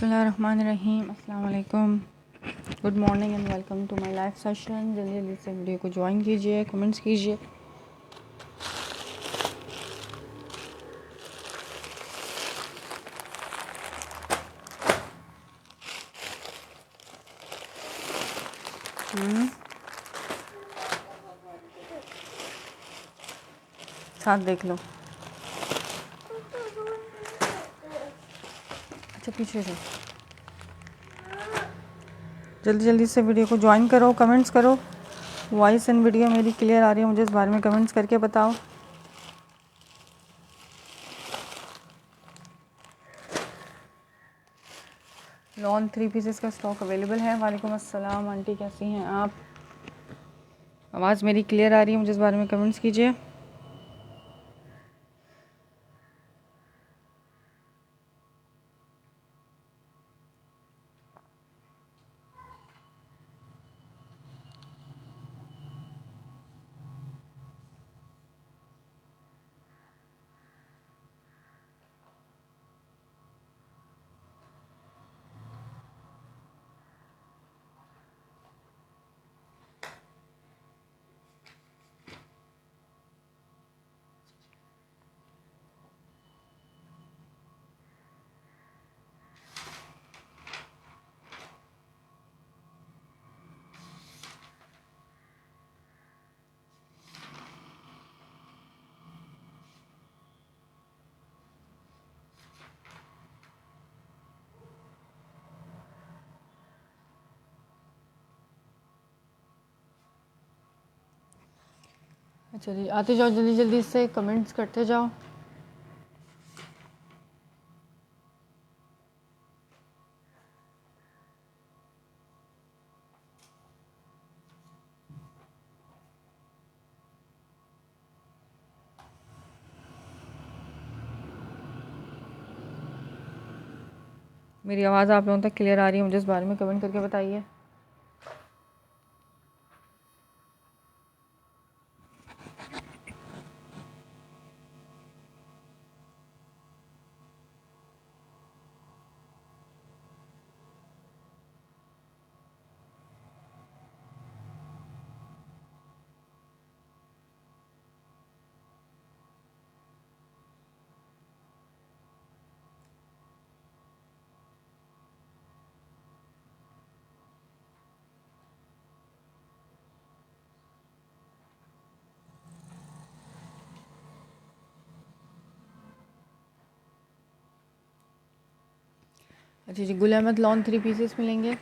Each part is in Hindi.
बिस्मिल्लाहिर्रहमानिर्रहीम, अस्सलाम वालेकुम, good morning and welcome to my live session. जल्दी जल्दी से वीडियो को ज्वाइन कीजिए, कमेंट्स कीजिए। साथ देख लो। अच्छा, पीछे से जल्दी जल्दी से वीडियो को ज्वाइन करो, कमेंट्स करो। वॉइस एंड वीडियो मेरी क्लियर आ रही है, मुझे इस बारे में कमेंट्स करके बताओ। लॉन 3 पीसेस का स्टॉक अवेलेबल है। वालेकुम अस्सलाम आंटी, कैसी हैं आप? आवाज़ मेरी क्लियर आ रही है, मुझे इस बारे में कमेंट्स कीजिए। अच्छा जी, आते जाओ, जल्दी जल्दी से कमेंट्स करते जाओ। मेरी आवाज़ आप लोगों तक क्लियर आ रही है, मुझे इस बारे में कमेंट करके बताइए। अच्छा जी, गुल अहमद लॉन 3 पीसेस मिलेंगे,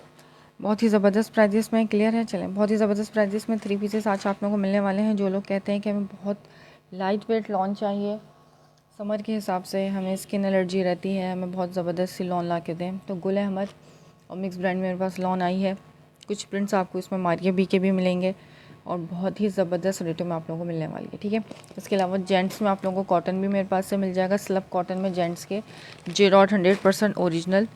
बहुत ही ज़बरदस्त प्राइजेस में। क्लियर है? चलें, बहुत ही ज़बरदस्त प्राइजेस में 3 पीसेस आज आप लोगों को मिलने वाले हैं। जो लोग कहते हैं कि हमें बहुत लाइट वेट लॉन चाहिए, समर के हिसाब से हमें स्किन एलर्जी रहती है, हमें बहुत ज़बरदस्त सी लॉन ला के दें, तो गुल अहमद और मिक्स ब्रांड मेरे पास लॉन आई है। कुछ प्रिंट्स आपको इसमें मारिया बी के भी मिलेंगे और बहुत ही ज़बरदस्त रेटों में आप लोगों को मिलने वाली है। ठीक है, इसके अलावा जेंट्स में आप लोगों को कॉटन भी मेरे पास से मिल जाएगा। स्लब कॉटन में जेंट्स के जेरॉट 100% ओरिजिनल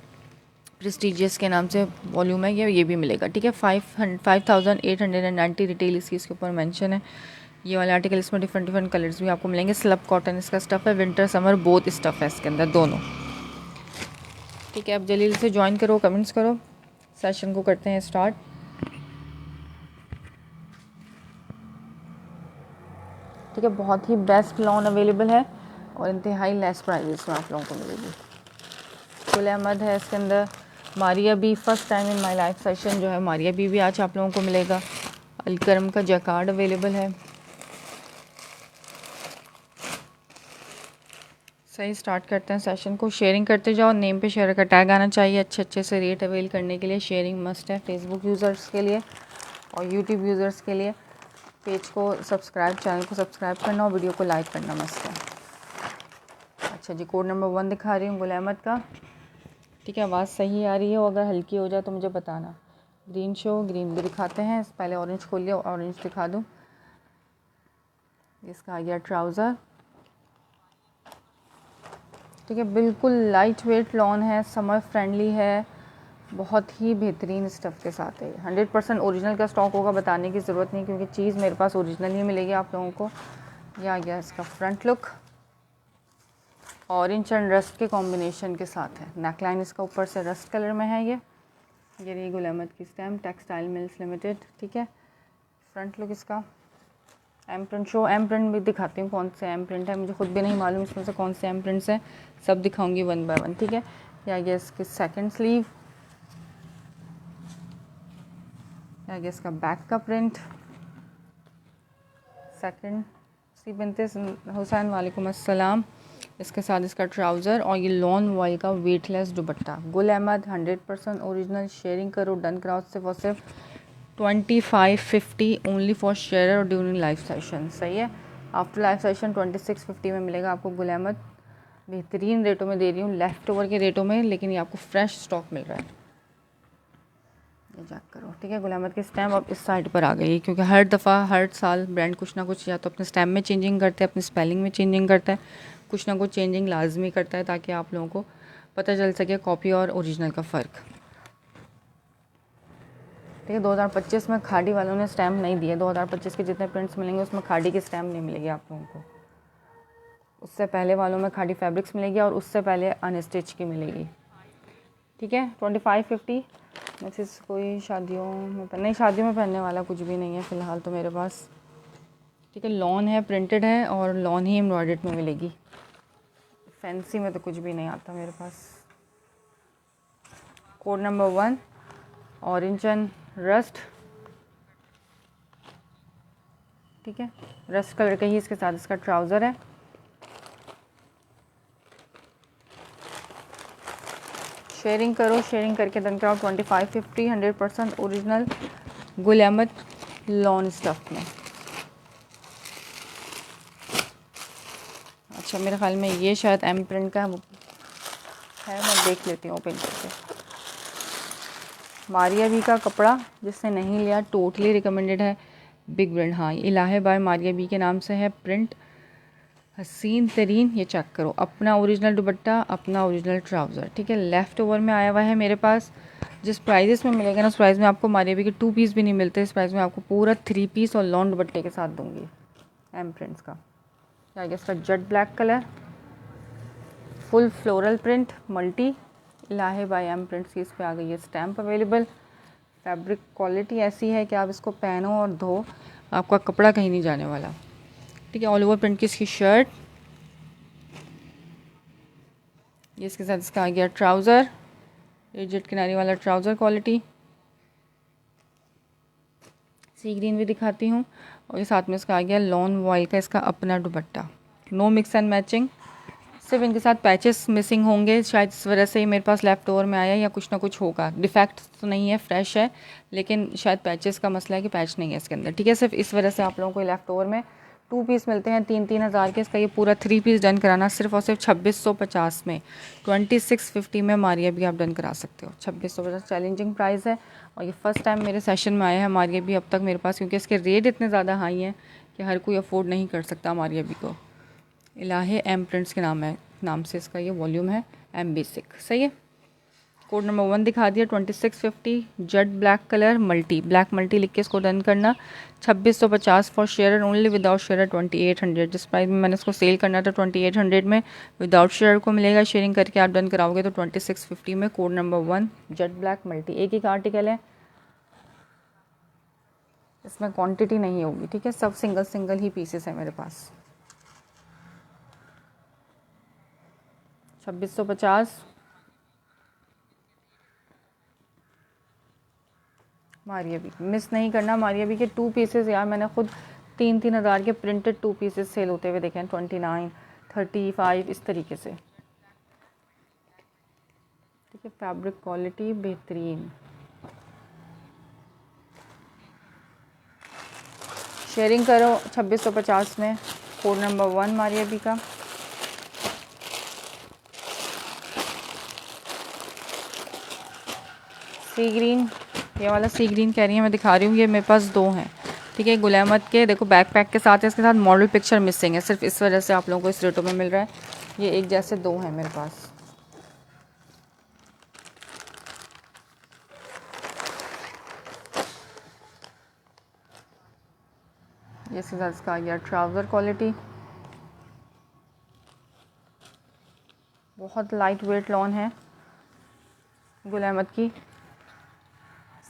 प्रेस्टीजियस के नाम से वॉल्यूम है, ये भी मिलेगा। ठीक है, 5890 रिटेल इसकी इसके ऊपर मेंशन है। ये वाला आर्टिकल, इसमें डिफरेंट डिफरेंट कलर्स भी आपको मिलेंगे। स्लब कॉटन इसका स्टफ़ है, विंटर समर बोथ स्टफ़ है इसके अंदर, दोनों। ठीक है, अब जल्दी से ज्वाइन करो, कमेंट्स करो, सेशन को करते हैं स्टार्ट। ठीक है, बहुत ही बेस्ट लॉन अवेलेबल है और इंतहाई लेस प्राइजेस में आप लोगों को मिलेगी। गुल अहमद है इसके अंदर, Maria B, first time in my life session जो है मारिया बी भी आज आप लोगों को मिलेगा। अलकरम का जैकार्ड अवेलेबल है। सही, स्टार्ट करते हैं सेशन को। शेयरिंग करते जाओ, नेम पे शेयर का टैग आना चाहिए। अच्छे अच्छे से रेट अवेल करने के लिए शेयरिंग मस्ट है, फेसबुक यूज़र्स के लिए और यूट्यूब यूज़र्स के लिए। पेज को सब्सक्राइब, चैनल को सब्सक्राइब करना और वीडियो को लाइक करना मस्ट है। अच्छा जी, कोड नंबर 1 दिखा रही हूँ गुल अहमद का। ठीक है, आवाज़ सही आ रही हो, अगर हल्की हो जाए तो मुझे बताना। ग्रीन शो, ग्रीन भी दिखाते हैं। पहले ऑरेंज खोलिए, ऑरेंज दिखा दूँ। इसका आ गया ट्राउज़र। ठीक है, बिल्कुल लाइट वेट लॉन है, समर फ्रेंडली है, बहुत ही बेहतरीन स्टफ़ के साथ है। 100% ओरिजिनल का स्टॉक होगा, बताने की ज़रूरत नहीं, क्योंकि चीज़ मेरे पास ओरिजिनल ही मिलेगी आप लोगों को। ये आ गया इसका front look. Orange and rust के कॉम्बिनेशन के साथ है। नेकलाइन इसका ऊपर से रस्ट कलर में है। ये रही गुल अहमद की स्टैम्प, टेक्सटाइल मिल्स लिमिटेड, ठीक है। फ्रंट लुक इसका M print show, M print भी दिखाती हूँ कौन से एम प्रिंट है, मुझे खुद भी नहीं मालूम इसमें से कौन से एम प्रिंट्स हैं, सब दिखाऊंगी वन बाय वन, ठीक है। ये इसकी सेकंड स्लीव, ये इसका बैक का प्रिंट, सेकंड सी बनते हुसैन वालेकुम अस्सलाम। इसके साथ इसका ट्राउज़र और ये लॉन वॉयल का वेटलेस दुपट्टा। गुल अहमद 100% ओरिजिनल। शेयरिंग करो, डन कराओ, सिर्फ और सिर्फ 2550 ओनली फॉर शेयर और ड्यूरिंग लाइव सेशन, सही है। आफ्टर लाइव सेशन 2650 में मिलेगा आपको गुल अहमद। बेहतरीन रेटों में दे रही हूँ, लेफ़्ट ओवर के रेटों में, लेकिन ये आपको फ्रेश स्टॉक मिल रहा है। ये चेक करो, ठीक है। गुल अहमद की स्टैम्प अब इस साइड पर आ गई, क्योंकि हर दफ़ा हर साल ब्रांड कुछ ना कुछ या तो अपने स्टैम्प में चेंजिंग करते हैं, अपनी स्पेलिंग में चेंजिंग करता है, कुछ ना कुछ चेंजिंग लाजमी करता है, ताकि आप लोगों को पता चल सके कॉपी और ओरिजिनल का फ़र्क, ठीक है। 2025 में खाड़ी वालों ने स्टैम्प नहीं दिए। 2025 के जितने प्रिंट्स मिलेंगे उसमें खाड़ी की स्टैम्प नहीं मिलेगी आप लोगों को। उससे पहले वालों में खाड़ी फैब्रिक्स मिलेगी और उससे पहले अनस्टिच की मिलेगी, ठीक है। 2550 मैसेज कोई शादियों में नहीं, शादियों में पहनने वाला कुछ भी नहीं है फ़िलहाल तो मेरे पास, ठीक है। लॉन है, प्रिंटेड है और लॉन ही एम्ब्रॉयडर्ड में मिलेगी। फैंसी में तो कुछ भी नहीं आता मेरे पास। Code number 1 orange and rust, ठीक है। रस्ट कलर का ही इसके साथ इसका ट्राउज़र है। शेयरिंग करो, शेयरिंग करके डन कराओ। 2550 100% original Gul Ahmed lawn stuff में। अच्छा, मेरे ख्याल में ये शायद एम प्रिंट का है, मैं देख लेती हूँ ओपन करके। मारिया बी का कपड़ा जिसने नहीं लिया टोटली रिकमेंडेड है, बिग ब्रांड। हाँ, इलाहे बाय मारिया बी के नाम से है, प्रिंट हसीन तरीन। ये चेक करो, अपना ओरिजिनल दुपट्टा, अपना ओरिजिनल ट्राउज़र, ठीक है। लेफ़्ट ओवर में आया हुआ है मेरे पास। जिस प्राइजेस में मिलेगा ना उस प्राइस में आपको मारिया बी के 2 पीस भी नहीं मिलते, इस प्राइस में आपको पूरा 3 पीस और लॉन दुपट्टे के साथ दूंगी एम प्रिंट्स का। क्या इसका jet black colour, full floral print, multi, Ilahi by M prints की इस पर आ गई है स्टैम्प अवेलेबल। फैब्रिक क्वालिटी ऐसी है कि आप इसको पहनो और धो, आपका कपड़ा कहीं नहीं जाने वाला, ठीक है। ऑल ओवर प्रिंट की इसकी शर्ट, ये इसके साथ इसका आ गया ट्राउज़र, ये जेट किनारी वाला ट्राउज़र क्वालिटी। सी ग्रीन भी दिखाती हूँ, और ये साथ में इसका आ गया लॉन वॉयल का इसका अपना दुपट्टा। नो मिक्स एंड मैचिंग, सिर्फ इनके साथ पैचेस मिसिंग होंगे, शायद इस वजह से ही मेरे पास लेफ़्ट ओवर में आया, या कुछ ना कुछ होगा। डिफेक्ट तो नहीं है, फ्रेश है, लेकिन शायद पैचेस का मसला है कि पैच नहीं है इसके अंदर, ठीक है। सिर्फ इस वजह से आप लोगों को लेफ़्ट ओवर में 2 पीस मिलते हैं 3-3 हज़ार के। इसका ये पूरा 3 पीस डन कराना सिर्फ और सिर्फ 2650 में, 2650 में मारिया भी आप डन करा सकते हो। 2650 चैलेंजिंग प्राइस है, और ये फ़र्स्ट टाइम मेरे सेशन में आया है मारिया भी अब तक मेरे पास, क्योंकि इसके रेट इतने ज़्यादा हाई हैं कि हर कोई अफोर्ड नहीं कर सकता मारिया भी को। इलाहे एम प्रिंट्स के नाम से इसका ये वॉल्यूम है, एम बेसिक, सही है। कोड नंबर 1 दिखा दिया 2650, jet black colour, multi black multi लिख के इसको डन करना। 2650 for share only, without share 2800। जिस प्राइस में मैंने इसको सेल करना था 2800 में, विदाउट शेयर को मिलेगा। शेयरिंग करके आप डन कराओगे तो 2650 में। Code number 1 jet black multi, एक ही आर्टिकल है, इसमें क्वान्टिटी नहीं होगी, ठीक है। सब सिंगल सिंगल ही पीसेस है मेरे पास। 2650 मारिया बी, मिस नहीं करना। मारिया बी के 2 पीसेस यार मैंने खुद 3-3 हज़ार के प्रिंटेड 2 पीसेस सेल होते हुए देखे हैं, 29, 35 इस तरीके से, ठीक है। फैब्रिक क्वालिटी बेहतरीन। शेयरिंग करो 2650 में। कोड नंबर 1 मारिया बी का। सी ग्रीन, ये वाला सी ग्रीन कह रही है, मैं दिखा रही हूँ, ये मेरे पास 2 हैं, ठीक है। गुल अहमद के देखो बैकपैक के साथ है, इसके साथ मॉडल पिक्चर मिसिंग है, सिर्फ इस वजह से आप लोगों को इस रेटों में मिल रहा है। ये एक जैसे 2 हैं मेरे पास। ये इसके साथ इसका आ गया ट्राउज़र क्वालिटी, बहुत लाइट वेट लॉन है गुल अहमद की,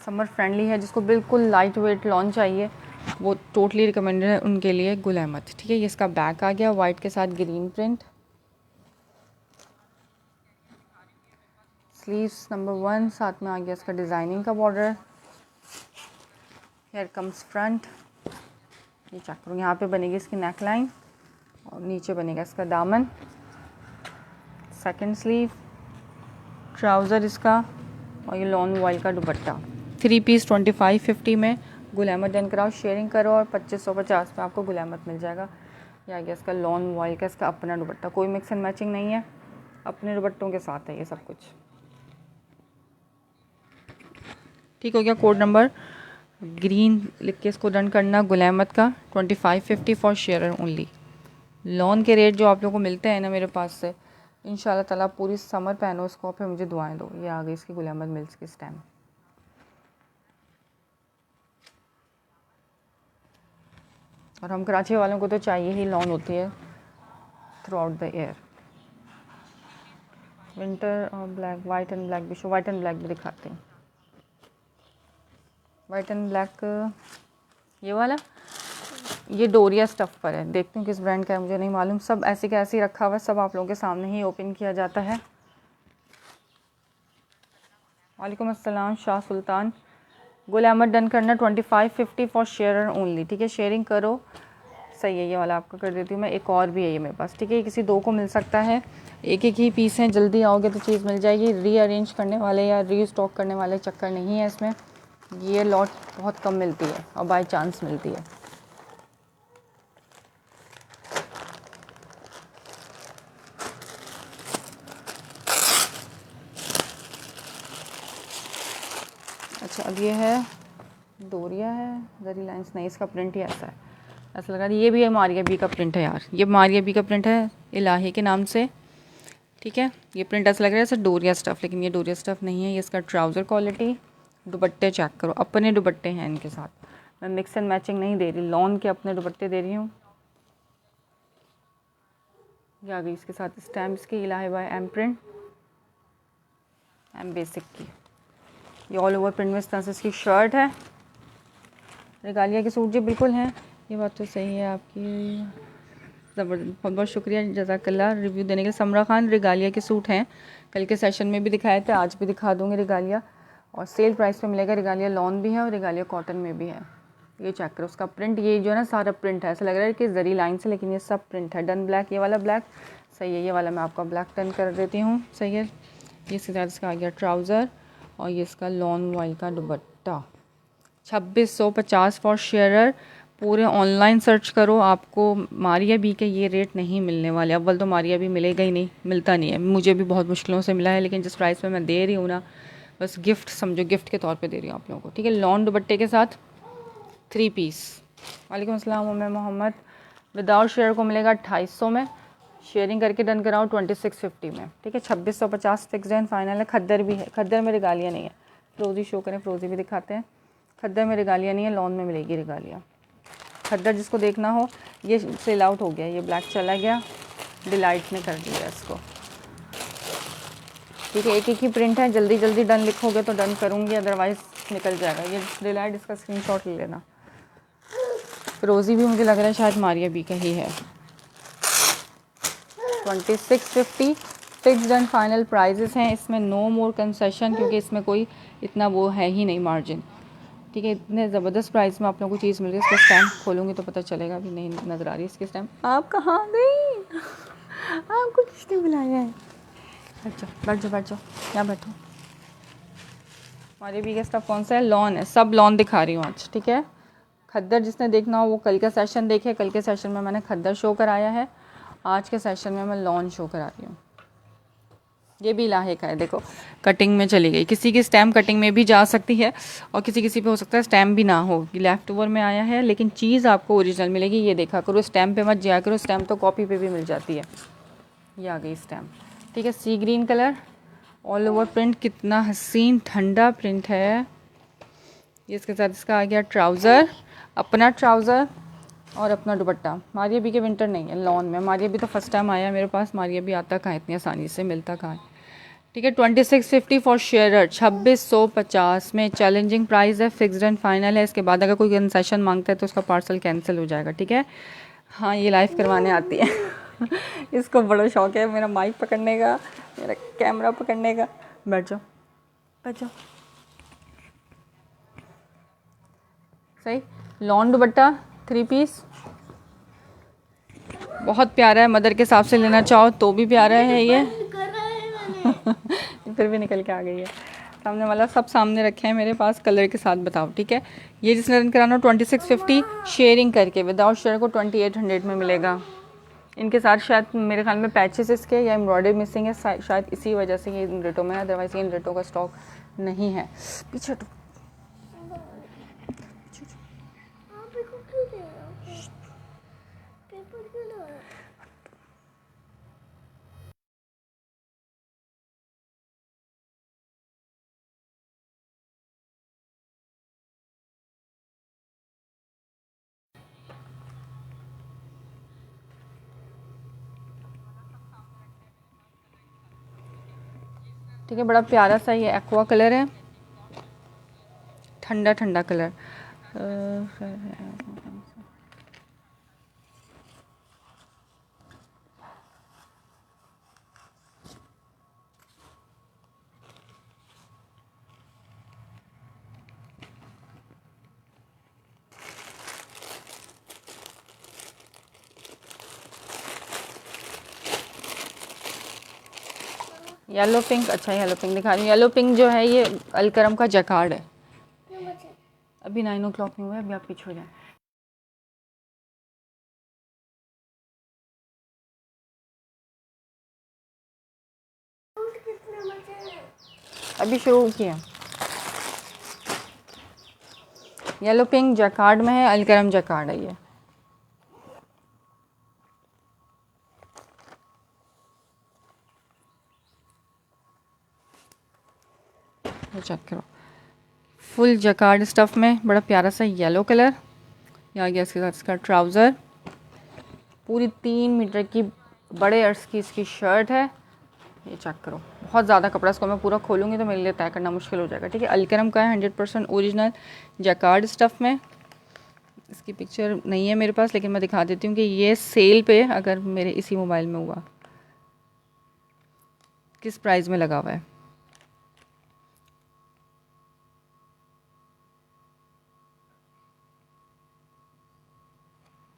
समर फ्रेंडली है। जिसको बिल्कुल लाइट वेट लॉन चाहिए वो टोटली रिकमेंडेड है उनके लिए गुल अहमद। ठीक है, ये इसका बैक आ गया वाइट के साथ ग्रीन प्रिंट। स्लीव्स नंबर 1, साथ में आ गया इसका डिज़ाइनिंग का बॉर्डर। हेयर कम्स फ्रंट, ये चेक करो, यहाँ पे बनेगी इसकी नेक लाइन और नीचे बनेगा इसका दामन। सेकंड स्लीव, ट्राउज़र इसका, और ये लॉन वॉइल का दुपट्टा। 3 पीस 2550 में गुल अहमद डन कराओ, शेयरिंग करो और 2550 में आपको गुल अहमद मिल जाएगा। ये आ गया इसका लॉन वॉइल का इसका अपना दुपट्टा, कोई मिक्स एंड मैचिंग नहीं है, अपने दुपट्टों के साथ है ये सब कुछ। ठीक हो गया, कोड नंबर ग्रीन लिख के इसको डन करना गुल अहमद का 2550 फॉर शेयरर ओनली। लॉन के रेट जो आप लोगों को मिलते हैं ना मेरे पास से, इंशाल्लाह ताला पूरी समर पहनो इसको, फिर मुझे दुआएं दो। ये आ गई इसकी गुल अहमद मिल्स की स्टैम्प। और हम कराची वालों को तो चाहिए ही लॉन होती है through out the year. Winter और ब्लैक, वाइट एंड ब्लैक भी शो, वाइट एंड ब्लैक भी दिखाते हैं। वाइट एंड ब्लैक ये वाला, ये डोरिया स्टफ़ पर है, देखती हूँ किस ब्रांड का है मुझे नहीं मालूम। सब ऐसे का ऐसे ही रखा हुआ है, सब आप लोगों के सामने ही ओपन किया जाता है। वालेकुम अस्सलाम शाह सुल्तान। गुल अहमद डन करना 2550 फॉर शेयरर ओनली। ठीक है, शेयरिंग करो। सही है, ये वाला आपका कर देती हूँ मैं। एक और भी है ये मेरे पास। ठीक है, किसी दो को मिल सकता है, एक एक ही पीस हैं, जल्दी आओगे तो चीज़ मिल जाएगी। रीअरेंज करने वाले या रीस्टॉक करने वाले चक्कर नहीं है इसमें। ये लॉट बहुत कम मिलती है और बाय चांस मिलती है। अच्छा, अब ये है डोरिया है, जरी लाइंस नहीं, इसका प्रिंट ही ऐसा है, ऐसा लगा। ये भी है मारिया बी का प्रिंट है यार, ये मारिया बी का प्रिंट है इलाही के नाम से। ठीक है, ये प्रिंट ऐसा लग रहा है जैसे डोरिया स्टफ़, लेकिन ये डोरिया स्टफ़ नहीं है। ये इसका ट्राउज़र क्वालिटी, दुपट्टे चेक करो, अपने दुपट्टे हैं इनके साथ। मैं मिक्स एंड मैचिंग नहीं दे रही, लॉन के अपने दुपट्टे दे रही हूँ। ये आ गई इसके साथ स्टैम्प इसकी, Ilahi by M print, M basic की। ये ऑल ओवर प्रिंट में इस तरह से इसकी शर्ट है। रिगालिया के सूट जी बिल्कुल हैं, ये बात तो सही है आपकी। ज़बरदस्त, बहुत बहुत शुक्रिया जज़ाकल्लाह रिव्यू देने के लिए। समरा खान, रिगालिया के सूट हैं, कल के सेशन में भी दिखाए थे, आज भी दिखा दूँगी रिगालिया, और सेल प्राइस पे मिलेगा। रिगालिया लॉन भी है और रिगालिया कॉटन में भी है। ये चेक करो उसका प्रिंट, ये जो है ना सारा प्रिंट है, ऐसा लग रहा है कि जरी लाइन से, लेकिन ये सब प्रिंट है। डन ब्लैक, ये वाला ब्लैक सही है, ये वाला मैं आपका ब्लैक डन कर देती हूँ। सही है, ये इसके साथ इसका आ गया ट्राउज़र और ये इसका लॉन वॉइल का दुपट्टा। 2650 फॉर शेयरर। पूरे ऑनलाइन सर्च करो, आपको मारिया बी के ये रेट नहीं मिलने वाले। अव्वल तो मारिया बी मिलेगा ही नहीं, मिलता नहीं है, मुझे भी बहुत मुश्किलों से मिला है, लेकिन जिस प्राइस पे मैं दे रही हूँ ना, बस गिफ्ट समझो, गिफ्ट के तौर पे दे रही हूँ आप लोगों को। ठीक है, लॉन दुपट्टे के साथ 3 पीस। वालेकुम अस्सलाम, मैं मोहम्मद। विदाउट शेयर को मिलेगा 2800 में, शेयरिंग करके डन कराओ 2650 में। ठीक है, 2650 फिक्स एंड फाइनल है। खद्दर भी है, खद्दर में रिगालिया नहीं है। फ्रोज़ी शो करें, फ्रोज़ी भी दिखाते हैं। खद्दर में रिगालिया नहीं है, लॉन में मिलेगी रिगालिया। खद्दर जिसको देखना हो, ये सेल आउट हो गया, ये ब्लैक चला गया, डिलाइट ने कर दिया इसको। ठीक है, एक एक ही प्रिंट है, जल्दी जल्दी डन लिखोगे तो डन करूँगी, अदरवाइज़ निकल जाएगा। ये डिलाइट, इसका स्क्रीनशॉट ले लेना। रोज़ी भी मुझे लग रहा है शायद मारिया बी का ही है। 2650 फिक्स्ड एंड फाइनल प्राइजेस हैं, इसमें नो मोर कंसेशन, क्योंकि इसमें कोई इतना वो है ही नहीं मार्जिन। ठीक है, इतने ज़बरदस्त प्राइस में आप लोगों को चीज़ मिल रही है। इसका स्टैम्प खोलूँगी तो पता चलेगा, भी नहीं नज़र आ रही इसकी स्टैम्प। आप कहाँ गई? आपको किसने बुलाया है? अच्छा, बैठ जाओ बैठ जाओ, यहाँ बैठो। हमारे भी का स्टफ कौन सा है? लॉन है, सब लॉन दिखा रही हूँ आज। ठीक है, खद्दर जिसने देखना हो वो कल का सेशन देखे, कल के सेशन में मैंने खद्दर शो कराया है, आज के सेशन में मैं लॉन शो करा रही हूँ। ये भी इलाहे का है, देखो कटिंग में चली गई, किसी की स्टैम्प कटिंग में भी जा सकती है और किसी किसी पे हो सकता है स्टैम्प भी ना हो, लेफ़्ट ओवर में आया है, लेकिन चीज़ आपको ओरिजिनल मिलेगी। ये देखा करो, स्टैम्प पे मत जाया करो, स्टैम्प तो कॉपी पे भी मिल जाती है। ये आ गई स्टैम्प। ठीक है, sea green colour, all over print, कितना हसीन ठंडा प्रिंट है। ये इसके साथ इसका आ गया ट्राउज़र, अपना ट्राउज़र, और अपना दुपट्टा। मारिया भी के विंटर नहीं है, लॉन में। मारिया भी तो फर्स्ट टाइम आया मेरे पास। मारिया भी आता कहाँ इतनी आसानी से, मिलता कहाँ है। ठीक है, 2650 फॉर शेयर, 2650 में चैलेंजिंग प्राइस है, फिक्स्ड एंड फाइनल है। इसके बाद अगर कोई कंसेशन मांगता है तो उसका पार्सल कैंसिल हो जाएगा। ठीक है, हाँ ये लाइव करवाने आती है इसको बड़ा शौक है मेरा माइक पकड़ने का, मेरा कैमरा पकड़ने का। बैठ जाओ, बैठ जाओ। सही, लॉन दुपट्टा 3 पीस, बहुत प्यारा है। मदर के हिसाब से लेना चाहो तो भी प्यारा है ये फिर भी निकल के आ गई है। सामने वाला सब सामने रखे हैं मेरे पास, कलर के साथ बताओ। ठीक है, ये जिसने रन कराना 2650 शेयरिंग करके, विदाउट शेयर को 2800 में मिलेगा। इनके साथ शायद मेरे ख्याल में पैचेस इसके या एम्ब्रॉयडरी मिसिंग है, शायद इसी वजह से ये इन रेटों में, अदरवाइज इन रेटों का स्टॉक नहीं है। पीछे तो ठीक है, बड़ा प्यारा सा ये एक्वा कलर है, ठंडा ठंडा कलर। येलो पिंक, अच्छा येलो पिंक दिखा रही हूँ। येलो पिंक जो है ये अलकरम का जैकार्ड है। अभी 9 o'clock नहीं हुआ है, अभी आप पीछे हो जाए। अभी शुरू किया। येलो पिंक जैकार्ड में है, अलकरम जैकार्ड है ये। चेक करो, फुल जैकार्ड स्टफ में, बड़ा प्यारा सा येलो कलर। ये आ गया इसके साथ इसका ट्राउज़र, पूरी 3 मीटर की बड़े अर्ज की इसकी शर्ट है। ये चेक करो, बहुत ज़्यादा कपड़ा, इसको मैं पूरा खोलूँगी तो मेरे लिए तय करना मुश्किल हो जाएगा। ठीक है, अलकरम का है, 100% ओरिजिनल जैकार्ड स्टफ में। इसकी पिक्चर नहीं है मेरे पास, लेकिन मैं दिखा देती हूँ कि ये सेल पे अगर मेरे इसी मोबाइल में हुआ, किस प्राइस में लगा हुआ है।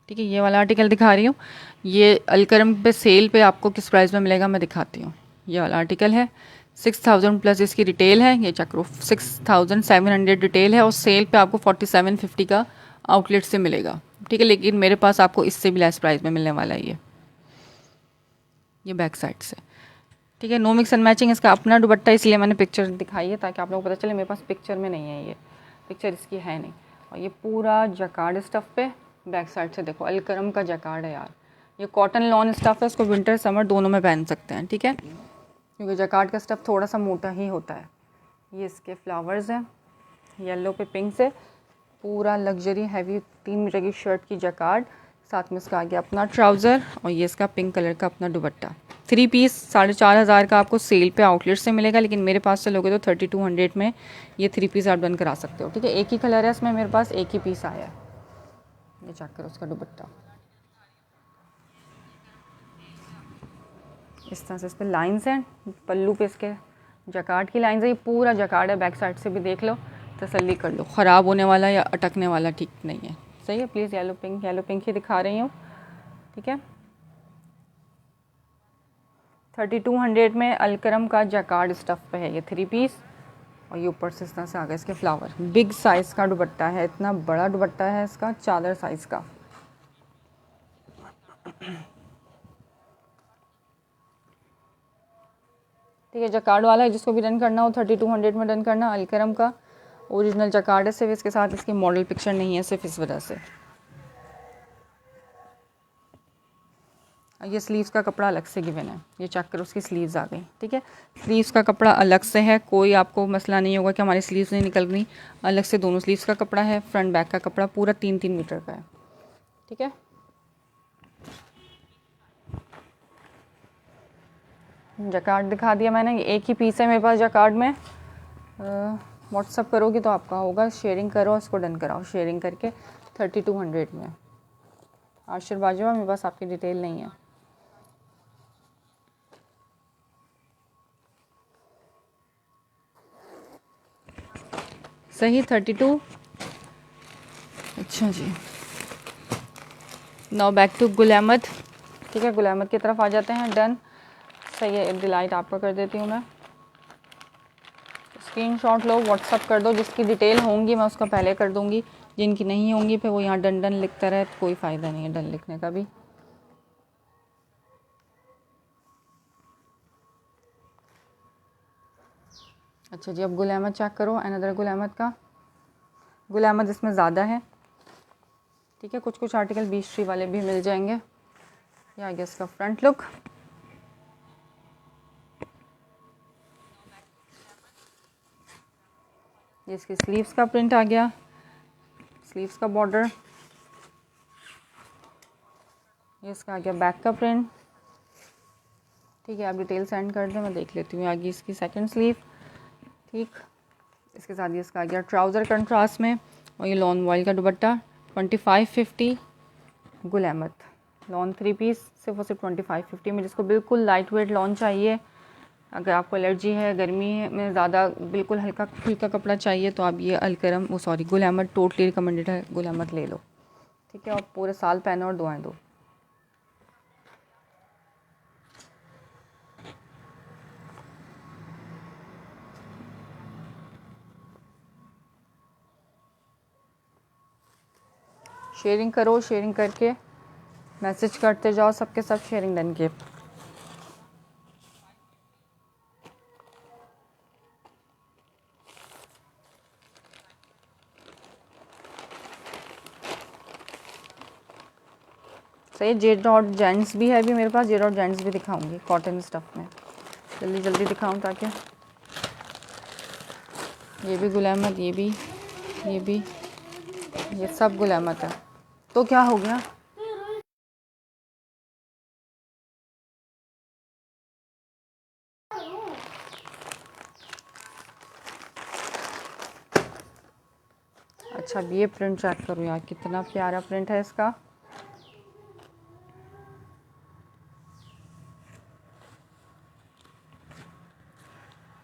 ठीक है, ये वाला आर्टिकल दिखा रही हूँ, ये अलकरम पे सेल पे आपको किस प्राइस में मिलेगा मैं दिखाती हूँ। ये वाला आर्टिकल है, 6000 प्लस इसकी रिटेल है। ये चेक करो, 6700 रिटेल है और सेल पे आपको 4750 का आउटलेट से मिलेगा। ठीक है, लेकिन मेरे पास आपको इससे भी लेस प्राइस में मिलने वाला है ये बैक साइड से। ठीक है, नो मिक्स एंड मैचिंग, इसका अपना दुपट्टा, इसलिए मैंने पिक्चर दिखाई है ताकि आप लोगों को पता चले मेरे पास पिक्चर में नहीं है, ये पिक्चर इसकी है नहीं। और ये पूरा जैकार्ड स्टफ पे, बैक साइड से देखो अलकरम का जैकार्ड है यार। ये कॉटन लॉन स्टफ है, इसको विंटर समर दोनों में पहन सकते हैं। ठीक है, क्योंकि जैकार्ड का स्टफ थोड़ा सा मोटा ही होता है। ये इसके फ्लावर्स हैं, येलो पे पिंक से, पूरा लग्जरी हैवी 3 मीटर की शर्ट की जैकार्ड, साथ में इसका आ गया अपना ट्राउज़र और ये इसका पिंक कलर का अपना दुपट्टा। 3 पीस 4500 का आपको सेल पे आउटलेट से मिलेगा, लेकिन मेरे पास से लोगे तो 3200 में ये 3 पीस आप डन करा सकते हो। ठीक है, एक ही कलर है इसमें, मेरे पास एक ही पीस आया है। ये चेक करो उसका दुपट्टा, इस तरह से इस पर लाइन्स हैं, पल्लू पे इसके जैकार्ड की लाइन्स है। ये पूरा जैकार्ड है, बैक साइड से भी देख लो, तसल्ली कर लो, ख़राब होने वाला या अटकने वाला ठीक नहीं है। सही है, प्लीज़ येलो पिंक ही दिखा रही हूँ। ठीक है, 3200 में अलकरम का जैकार्ड स्टफ पे है ये 3 पीस। और ये ऊपर से इस तरह से आ गया इसके फ्लावर, बिग साइज़ का दुपट्टा है, इतना बड़ा दुपट्टा है इसका, चादर साइज़ का। ठीक है, जैकार्ड वाला है, जिसको भी डन करना हो 3200 में डन करना। अलकरम का ओरिजिनल जैकार्ड है, सिर्फ इसके साथ इसकी मॉडल पिक्चर नहीं है, सिर्फ इस वजह से। ये स्लीव्स का कपड़ा अलग से गिवन है, ये चेक करो उसकी स्लीव्स आ गई। ठीक है, स्लीव्स का कपड़ा अलग से है, कोई आपको मसला नहीं होगा कि हमारी स्लीव्स नहीं निकल रही, अलग से दोनों स्लीव्स का कपड़ा है। फ्रंट बैक का कपड़ा पूरा 3-3 मीटर का है। ठीक है। जकार्ड दिखा दिया मैंने, एक ही पीस है मेरे पास जकार्ड में। व्हाट्सअप करोगी तो आपका होगा, शेयरिंग करो, उसको डन कराओ शेयरिंग करके 3200 में। आशिर बाजवा, मेरे पास आपकी डिटेल नहीं है। सही 32। अच्छा जी, now back to Gul Ahmed. ठीक है, गुल अहमद की तरफ आ जाते हैं। डन, सही है, डिलाइट आपका कर देती हूँ मैं। स्क्रीनशॉट लो, व्हाट्सअप कर दो, जिसकी डिटेल होंगी मैं उसका पहले कर दूँगी, जिनकी नहीं होंगी फिर वो यहाँ डन डन लिखता रहे, तो कोई फ़ायदा नहीं है डन लिखने का भी। अच्छा जी, अब गुल अहमद चेक करो, अनदर गुल अहमद का। गुल अहमद इसमें ज़्यादा है, ठीक है। कुछ कुछ आर्टिकल 20 श्री वाले भी मिल जाएंगे। ये आ गया इसका फ्रंट लुक। ये इसकी स्लीव्स का प्रिंट आ गया, स्लीव्स का बॉर्डर। ये इसका आ गया बैक का प्रिंट, ठीक है। आप डिटेल सेंड कर दें, मैं देख लेती हूँ। आगे इसकी सेकंड स्लीव, ठीक। इसके साथ ये इसका आ गया ट्राउज़र कंट्रास्ट में, और ये लॉन वॉयल का दुपट्टा। 2550 गुल अहमद लॉन 3 पीस, सिर्फ और सिर्फ 2550 में। जिसको बिल्कुल लाइट वेट लॉन चाहिए, अगर आपको एलर्जी है गर्मी में ज़्यादा, बिल्कुल हल्का फुल्का कपड़ा चाहिए, तो आप ये अलकरम गुल अहमद टोटली रिकमेंडेड है, गुल अहमद ले लो, ठीक है। और पूरे साल पहनो और दुआएं दो। शेयरिंग करो, शेयरिंग करके मैसेज करते जाओ, सबके सब शेयरिंग डन के। सही, जे डॉट जेंट्स भी है अभी मेरे पास, जे डॉट जेंट्स भी दिखाऊंगी कॉटन स्टफ़ में। जल्दी जल्दी दिखाऊं ताकि ये भी गुल अहमद, ये भी, ये सब गुल अहमद है। तो क्या हो गया, अच्छा अब ये प्रिंट चेक करो यार, कितना प्यारा प्रिंट है इसका।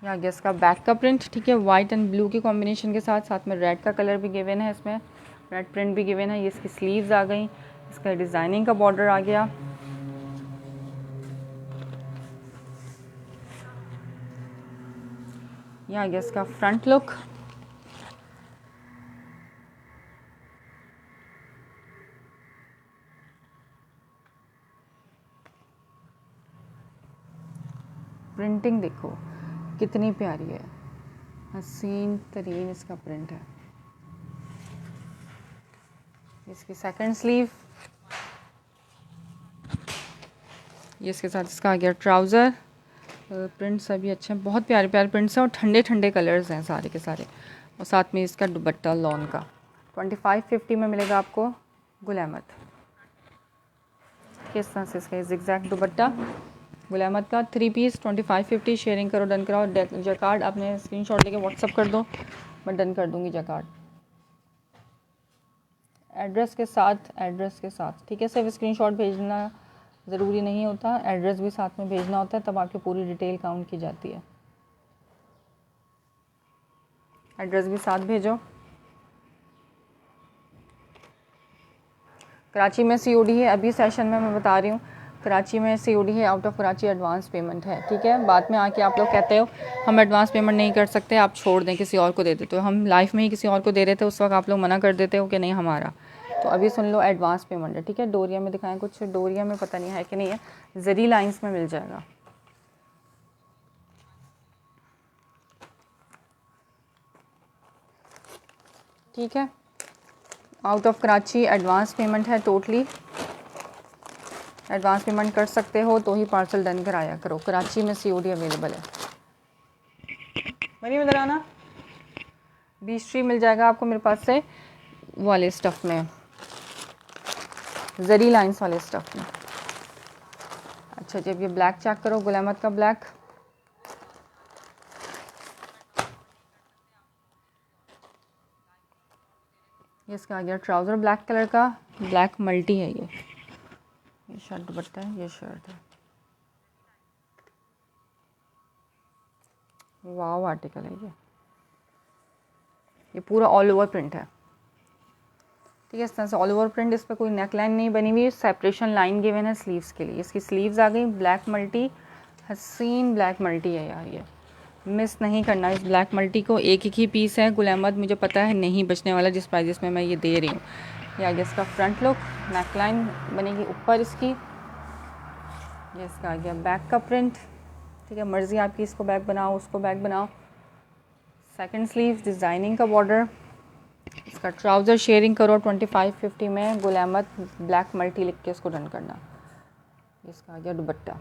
यहाँ गया इसका बैक का प्रिंट, ठीक है। वाइट एंड ब्लू के कॉम्बिनेशन के साथ, साथ में रेड का कलर भी गिवन है इसमें, रेड प्रिंट भी गिवन है। ये इसकी स्लीव्स आ गई, इसका डिज़ाइनिंग का बॉर्डर आ गया। यहाँ गया इसका फ्रंट लुक। प्रिंटिंग देखो कितनी प्यारी है, हसीन तरीन इसका प्रिंट है। इसकी सेकंड स्लीव, ये इसके साथ इसका आ गया ट्राउज़र। प्रिंट सभी अच्छे हैं, बहुत प्यारे प्यारे प्रिंट्स हैं, और ठंडे ठंडे कलर्स हैं सारे के सारे। और साथ में इसका दुपट्टा लॉन का 2550 में मिलेगा आपको गुल अहमद। किस तरह से इसका ज़िगज़ैग दुपट्टा गुल अहमद का 3 पीस 2550। शेयरिंग करो, डन कराओ। जकार्ड आपने स्क्रीनशॉट लेके व्हाट्सअप कर दो, मैं डन कर दूँगी जकार्ड एड्रेस के साथ, ठीक है। सिर्फ स्क्रीनशॉट भेजना ज़रूरी नहीं होता, एड्रेस भी साथ में भेजना होता है, तब आपकी पूरी डिटेल काउंट की जाती है। एड्रेस भी साथ भेजो। कराची में सीओडी है अभी सेशन में, मैं बता रही हूँ। कराची में सीओडी है, out of Karachi advance payment है, ठीक है। बाद में आके आप लोग कहते हो हम एडवांस पेमेंट नहीं कर सकते, आप छोड़ दें, किसी और को दे देते हो। हम लाइफ में ही किसी और को दे रहे थे, उस वक्त आप लोग मना कर देते हो कि नहीं हमारा। तो अभी सुन लो, एडवांस पेमेंट है, ठीक है। डोरिया में दिखाएं, कुछ डोरिया में पता नहीं है कि नहीं है, जरी लाइन्स में मिल जाएगा। ठीक है, out of Karachi advance payment है टोटली। एडवांस पेमेंट कर सकते हो तो ही पार्सल डन कराया करो। कराची में सीओडी अवेलेबल है। मनी इधर आना, 20 ट्री मिल जाएगा आपको मेरे पास से वाले स्टफ़ में। जरी लाइंस वाले स्टफ में। अच्छा जब ये ब्लैक चेक करो, गुल अहमद का ब्लैक, ये इसका आ गया ट्राउज़र ब्लैक कलर का, ब्लैक मल्टी है ये शर्ट दुपट्टा है, ये शर्ट है। वाव आर्टिकल है ये पूरा ऑल ओवर प्रिंट है। ठीक है, इस तरह से ऑल ओवर प्रिंट, इस पर कोई नेक लाइन नहीं बनी हुई, सेपरेशन लाइन गिवन है स्लीव्स के लिए। इसकी स्लीव्स आ गई ब्लैक मल्टी, हसीन ब्लैक मल्टी है यार, ये मिस नहीं करना इस ब्लैक मल्टी को। एक ही पीस है गुल अहमद, मुझे पता है नहीं बचने वाला जिस प्राइस में मैं ये दे रही हूँ। ये आगे इसका फ्रंट लुक, नेक लाइन बनेगी ऊपर इसकी, ये इसका आ गया बैक का प्रिंट। ठीक है, मर्ज़ी आपकी, इसको बैक बनाओ उसको बैक बनाओ। सेकंड स्लीव डिज़ाइनिंग का बॉर्डर, इसका ट्राउज़र शेयरिंग करो 2550 में, गुल अहमद ब्लैक मल्टी लिख के इसको डन करना। इसका आ गया दुपट्टा।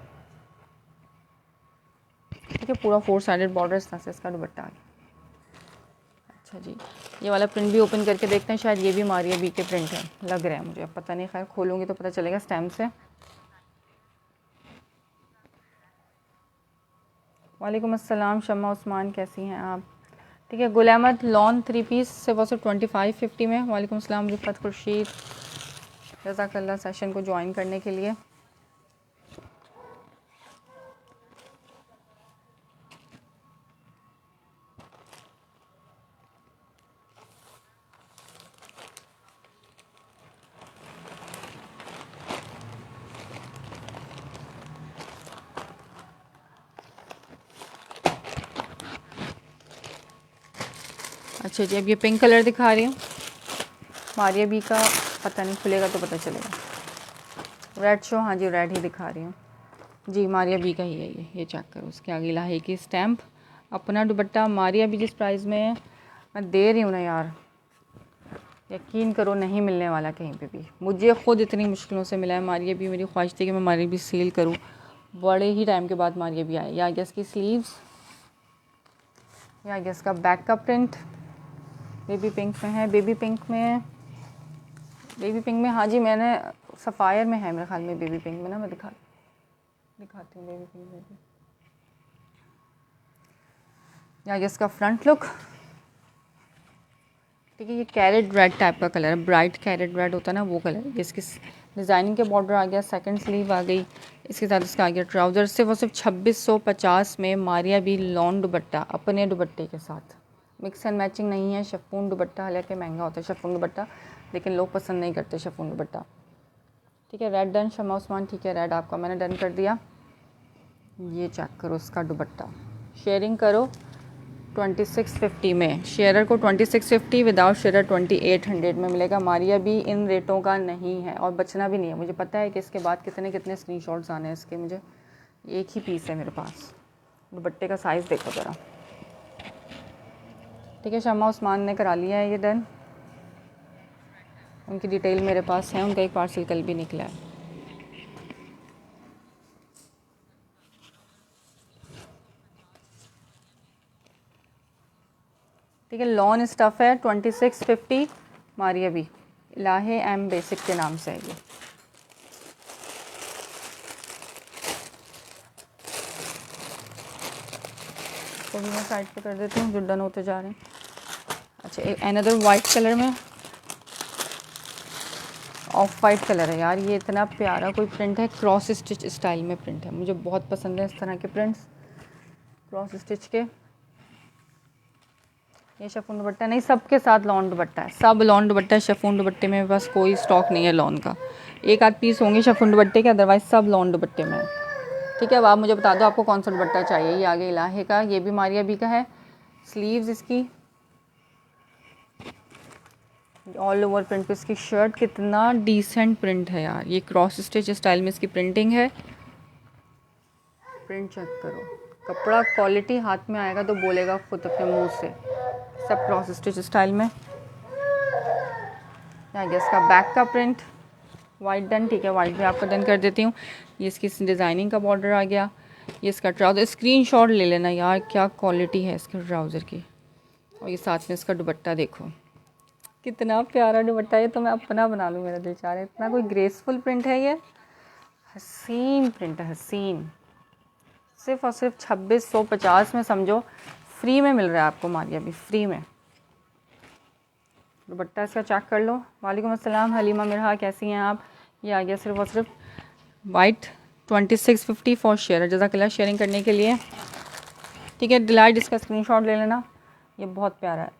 ठीक है, पूरा 4 साइडेड बॉर्डर इस तरह से इसका दुपट्टा आ गया। अच्छा जी, ये वाला प्रिंट भी ओपन करके देखते हैं, शायद ये भी मारिया बी के प्रिंट है, लग रहा है मुझे, अब पता नहीं, खैर खोलूँगी तो पता चलेगा स्टैम्प से। वालेकुम अस्सलाम शम्मा उस्मान, कैसी हैं आप? ठीक है, गुल अहमद लॉन 3 पीस से वो सिर्फ 2550 में। वालेकुम अस्सलाम रिफत खुर्शीद, जज़ाकल्लाह सेशन को ज्वाइन करने के लिए। अच्छा जी, अब ये पिंक कलर दिखा रही हूँ, मारिया बी का, पता नहीं खुलेगा तो पता चलेगा। रेड शो, हाँ जी रेड ही दिखा रही हूँ जी, मारिया बी का ही है ये चेक करो, उसके आगे लाहे की स्टैम्प, अपना दुपट्टा। मारिया बी जिस प्राइस में मैं दे रही हूँ ना यार, यकीन करो नहीं मिलने वाला कहीं पे भी। मुझे ख़ुद इतनी मुश्किलों से मिला है मारिया बी, मेरी ख्वाहिश थी कि मैं मारिया बी सेल करूँ, बड़े ही टाइम के बाद मारिया बी आए। या आगे इसकी स्लीव्स, या आगे इसका बैक का प्रिंट बेबी पिंक में है, बेबी पिंक में हाँ जी, मैंने सफ़ायर में है मेरे ख्याल में, बेबी पिंक में ना, मैं दिखाती हूँ बेबी पिंक में भी। या आगे इसका फ्रंट लुक, ठीक है, ये कैरेट रेड टाइप का कलर है, ब्राइट कैरेट रेड होता है ना वो कलर। इसकी डिज़ाइनिंग के बॉर्डर आ गया, सेकंड स्लीव आ गई, इसके साथ इसका आ गया ट्राउज़र। सिर्फ 2650 में मारिया बी लॉन दुपट्टा, अपने दुपट्टे के साथ, मिक्स एंड मैचिंग नहीं है। शिफॉन दुपट्टा, हालांकि महंगा होता है शिफॉन दुपट्टा, लेकिन लोग पसंद नहीं करते शिफॉन दुपट्टा। ठीक है, रेड डन शमा उस्मान, ठीक है रेड आपका मैंने डन कर दिया। ये चेक करो इसका दुपट्टा, शेयरिंग करो 2650 में, शेयरर को 2650, विदाउट शेयरर 2800 में मिलेगा। मारिया भी इन रेटों का नहीं है और बचना भी नहीं है। मुझे पता है कि इसके बाद कितने स्क्रीनशॉट्स आने हैं इसके, मुझे एक ही पीस है मेरे पास। दुपट्टे का साइज़ देखो ज़रा। ठीक है, शमा उस्मान ने करा लिया है ये डन, उनकी डिटेल मेरे पास है, उनका एक पार्सल कल भी निकला है। ठीक है, लॉन स्टफ़ है 2650, मारिया बी, इलाहे एम बेसिक के नाम से है ये। तो भी मैं साइड पे कर देती हूँ, जो डन होते जा रहे हैं। अच्छा, एक अनदर वाइट कलर में, ऑफ वाइट कलर है यार, ये इतना प्यारा कोई प्रिंट है, क्रॉस स्टिच स्टाइल में प्रिंट है, मुझे बहुत पसंद है इस तरह के प्रिंट्स क्रॉस स्टिच के। ये शिफॉन दुपट्टा नहीं, सबके साथ लॉन दुपट्टा है, सब लॉन दुपट्टा है शिफॉन दुपट्टे में, बस कोई स्टॉक नहीं है लॉन का, एक आध पीस होंगे शिफॉन दुपट्टे के, अदरवाइज सब लॉन दुपट्टे में है। ठीक है, अब आप मुझे बता दो आपको कौन सा दुपट्टा चाहिए। ये आगे इलाहे का, ये भी मारिया बी का है, स्लीव्स इसकी ऑल ओवर प्रिंट पे, इसकी शर्ट कितना डिसेंट प्रिंट है यार, ये क्रॉस स्टिच स्टाइल में इसकी प्रिंटिंग है। प्रिंट चेक करो, कपड़ा क्वालिटी हाथ में आएगा तो बोलेगा खुद अपने मुंह से, सब क्रॉस स्टिच स्टाइल में। आगे इसका बैक का प्रिंट वाइट डन, ठीक है वाइट भी आपका डन कर देती हूँ। ये इसकी डिज़ाइनिंग का बॉर्डर आ गया, ये इसका ट्राउज़र, स्क्रीनशॉट ले लेना यार, क्या क्वालिटी है इसके ट्राउज़र की। और ये साथ में इसका दुपट्टा देखो, कितना प्यारा दुपट्टा है, तो मैं अपना बना लूँ, मेरा दिल चाह रहा है। इतना कोई ग्रेसफुल प्रिंट है, ये हसीन प्रिंट है, हसीन। सिर्फ और सिर्फ 2650 में समझो फ्री में मिल रहा है आपको मारिया भी, फ्री में। दुपट्टा इसका चेक कर लो। वालेकुम अस्सलाम हलीमा मिर्हा, कैसी हैं आप? ये आ गया सिर्फ और सिर्फ वाइट 2650 फॉर शेयर। जज़ाकल्लाह शेयरिंग करने के लिए, ठीक है। डिलाइट इसका स्क्रीनशॉट ले लेना, ये बहुत प्यारा है।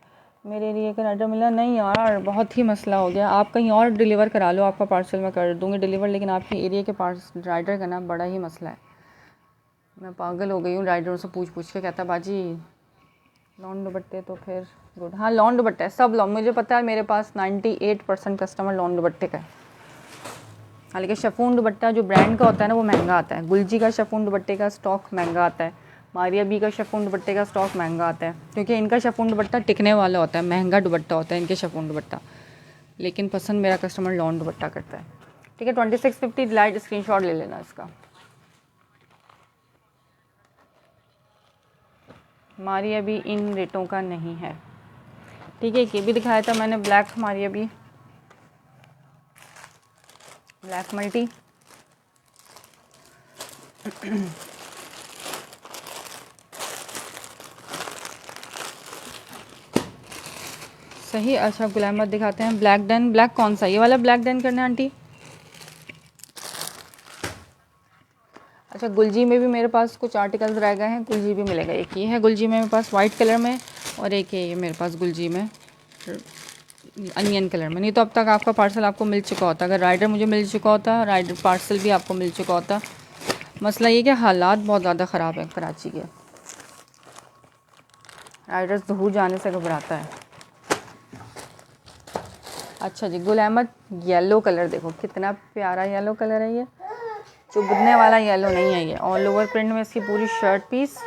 मेरे लिए का ऑर्डर मिला नहीं यार, बहुत ही मसला हो गया। आप कहीं और डिलीवर करा लो, आपका पार्सल मैं कर दूँगी डिलीवर, लेकिन आपके एरिया के पास राइडर का ना बड़ा ही मसला है। मैं पागल हो गई हूँ राइडरों से पूछ पूछ के। कहता बाजी लॉन दुपट्टे तो फिर गुड। हाँ लॉन दुपट्टा है, सब लॉन, मुझे पता है। मेरे पास 98% कस्टमर लॉन दुपट्टे का है। हालांकि शिफॉन दुपट्टा जो ब्रांड का होता है ना, वो महंगा आता है। गुलजी का शिफॉन दुपट्टे का स्टॉक महंगा आता है, मारिया बी का शिफॉन दुपट्टे का स्टॉक महंगा आता है, क्योंकि इनका शिफॉन दुपट्टा टिकने वाला होता है, महंगा दुपट्टा होता है इनके शिफॉन दुपट्टा। लेकिन पसंद मेरा कस्टमर लॉन दुपट्टा करता है, ठीक है। 2650 डिलाइट स्क्रीनशॉट ले लेना इसका। मारिया भी इन रेटों का नहीं है, ठीक है। ये भी दिखाया था मैंने, ब्लैक मारिया भी, ब्लैक मल्टी। सही, अच्छा गुलामत दिखाते हैं। ब्लैक डन, ब्लैक कौन सा, ये वाला ब्लैक डन करना है आंटी? अच्छा गुलजी में भी मेरे पास कुछ आर्टिकल्स रह गए हैं, गुलजी भी मिलेगा। एक ये है गुलजी में मेरे पास वाइट कलर में, और एक ये मेरे पास गुलजी में अनियन कलर में। नहीं तो अब तक आपका पार्सल आपको मिल चुका होता, अगर राइडर मुझे मिल चुका होता, राइडर पार्सल भी आपको मिल चुका होता। मसला ये कि हालात बहुत ज़्यादा ख़राब है कराची के, राइडर्स दूर जाने से घबराता है। अच्छा जी, गुल अहमद येलो कलर देखो, कितना प्यारा येलो कलर है। ये चुभने वाला येलो नहीं है, ये ऑल ओवर प्रिंट में इसकी पूरी शर्ट पीस।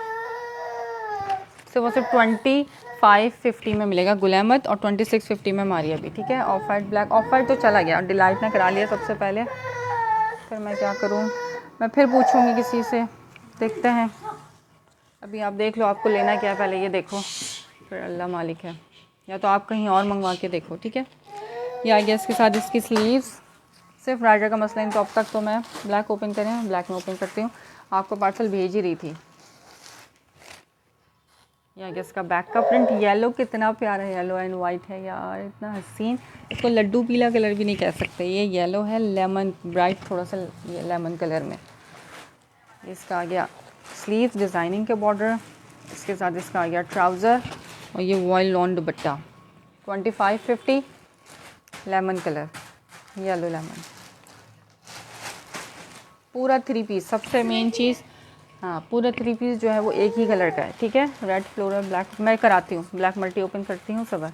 सिर्फ 2550 में मिलेगा गुल अहमद, और 2650 में मारिया भी, ठीक है। Of white black, of white तो चला गया, डिलाइट ने करा लिया सबसे पहले, फिर मैं क्या करूँ, मैं फिर पूछूँगी किसी से, देखते हैं। अभी आप देख लो आपको लेना क्या है, पहले ये देखो, फिर अल्लाह मालिक है, या तो आप कहीं और मंगवा के देखो, ठीक है। ये आ गया इसके साथ इसकी स्लीव्स। सिर्फ राइडर का मसला है, तो अब तक तो मैं ब्लैक ओपन करें, ब्लैक में ओपन करती हूँ। आपको पार्सल भेज ही रही थी। ये आ गया इसका बैक का प्रिंट, येलो, कितना प्यारा येलो एंड वाइट है यार, इतना हसीन। इसको लड्डू पीला कलर भी नहीं कह सकते, ये येलो है, लेमन ब्राइट थोड़ा सा लेमन कलर में। इसका आ गया स्लीव डिज़ाइनिंग के बॉर्डर, इसके साथ इसका आ गया ट्राउज़र, और ये वॉयल लॉन दुपट्टा 2550 लेमन कलर, येलो लेमन, पूरा 3 पीस। सबसे मेन चीज़, हाँ पूरा 3 पीस जो है वो एक ही कलर का है, ठीक है। रेड फ्लोरल ब्लैक मैं कराती हूँ, ब्लैक मल्टी ओपन करती हूँ सब है,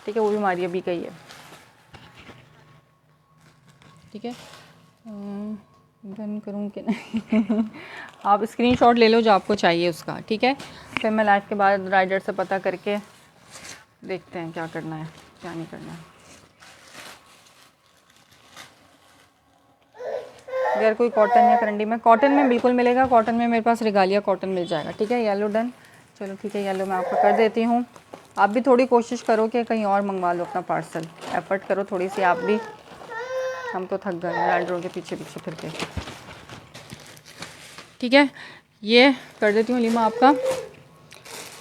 ठीक है। वो भी मारिया भी का ही है, ठीक है। डन करूँ कि नहीं? आप स्क्रीनशॉट ले लो जो आपको चाहिए उसका, ठीक है। फिर मैं लाइव के बाद राइडर से पता करके देखते हैं क्या करना है क्या नहीं करना है। अगर कोई कॉटन या करंडी में, कॉटन में बिल्कुल मिलेगा, कॉटन में मेरे पास रिगालिया कॉटन मिल जाएगा, ठीक है। येलो डन, चलो ठीक है, येलो मैं आपका कर देती हूँ। आप भी थोड़ी कोशिश करो कि कहीं और मंगवा लो अपना पार्सल, एफर्ट करो थोड़ी सी आप भी, हम तो थक गए राइडरों के पीछे पीछे फिर के, ठीक है। ये कर देती हूँ लीमा, आपका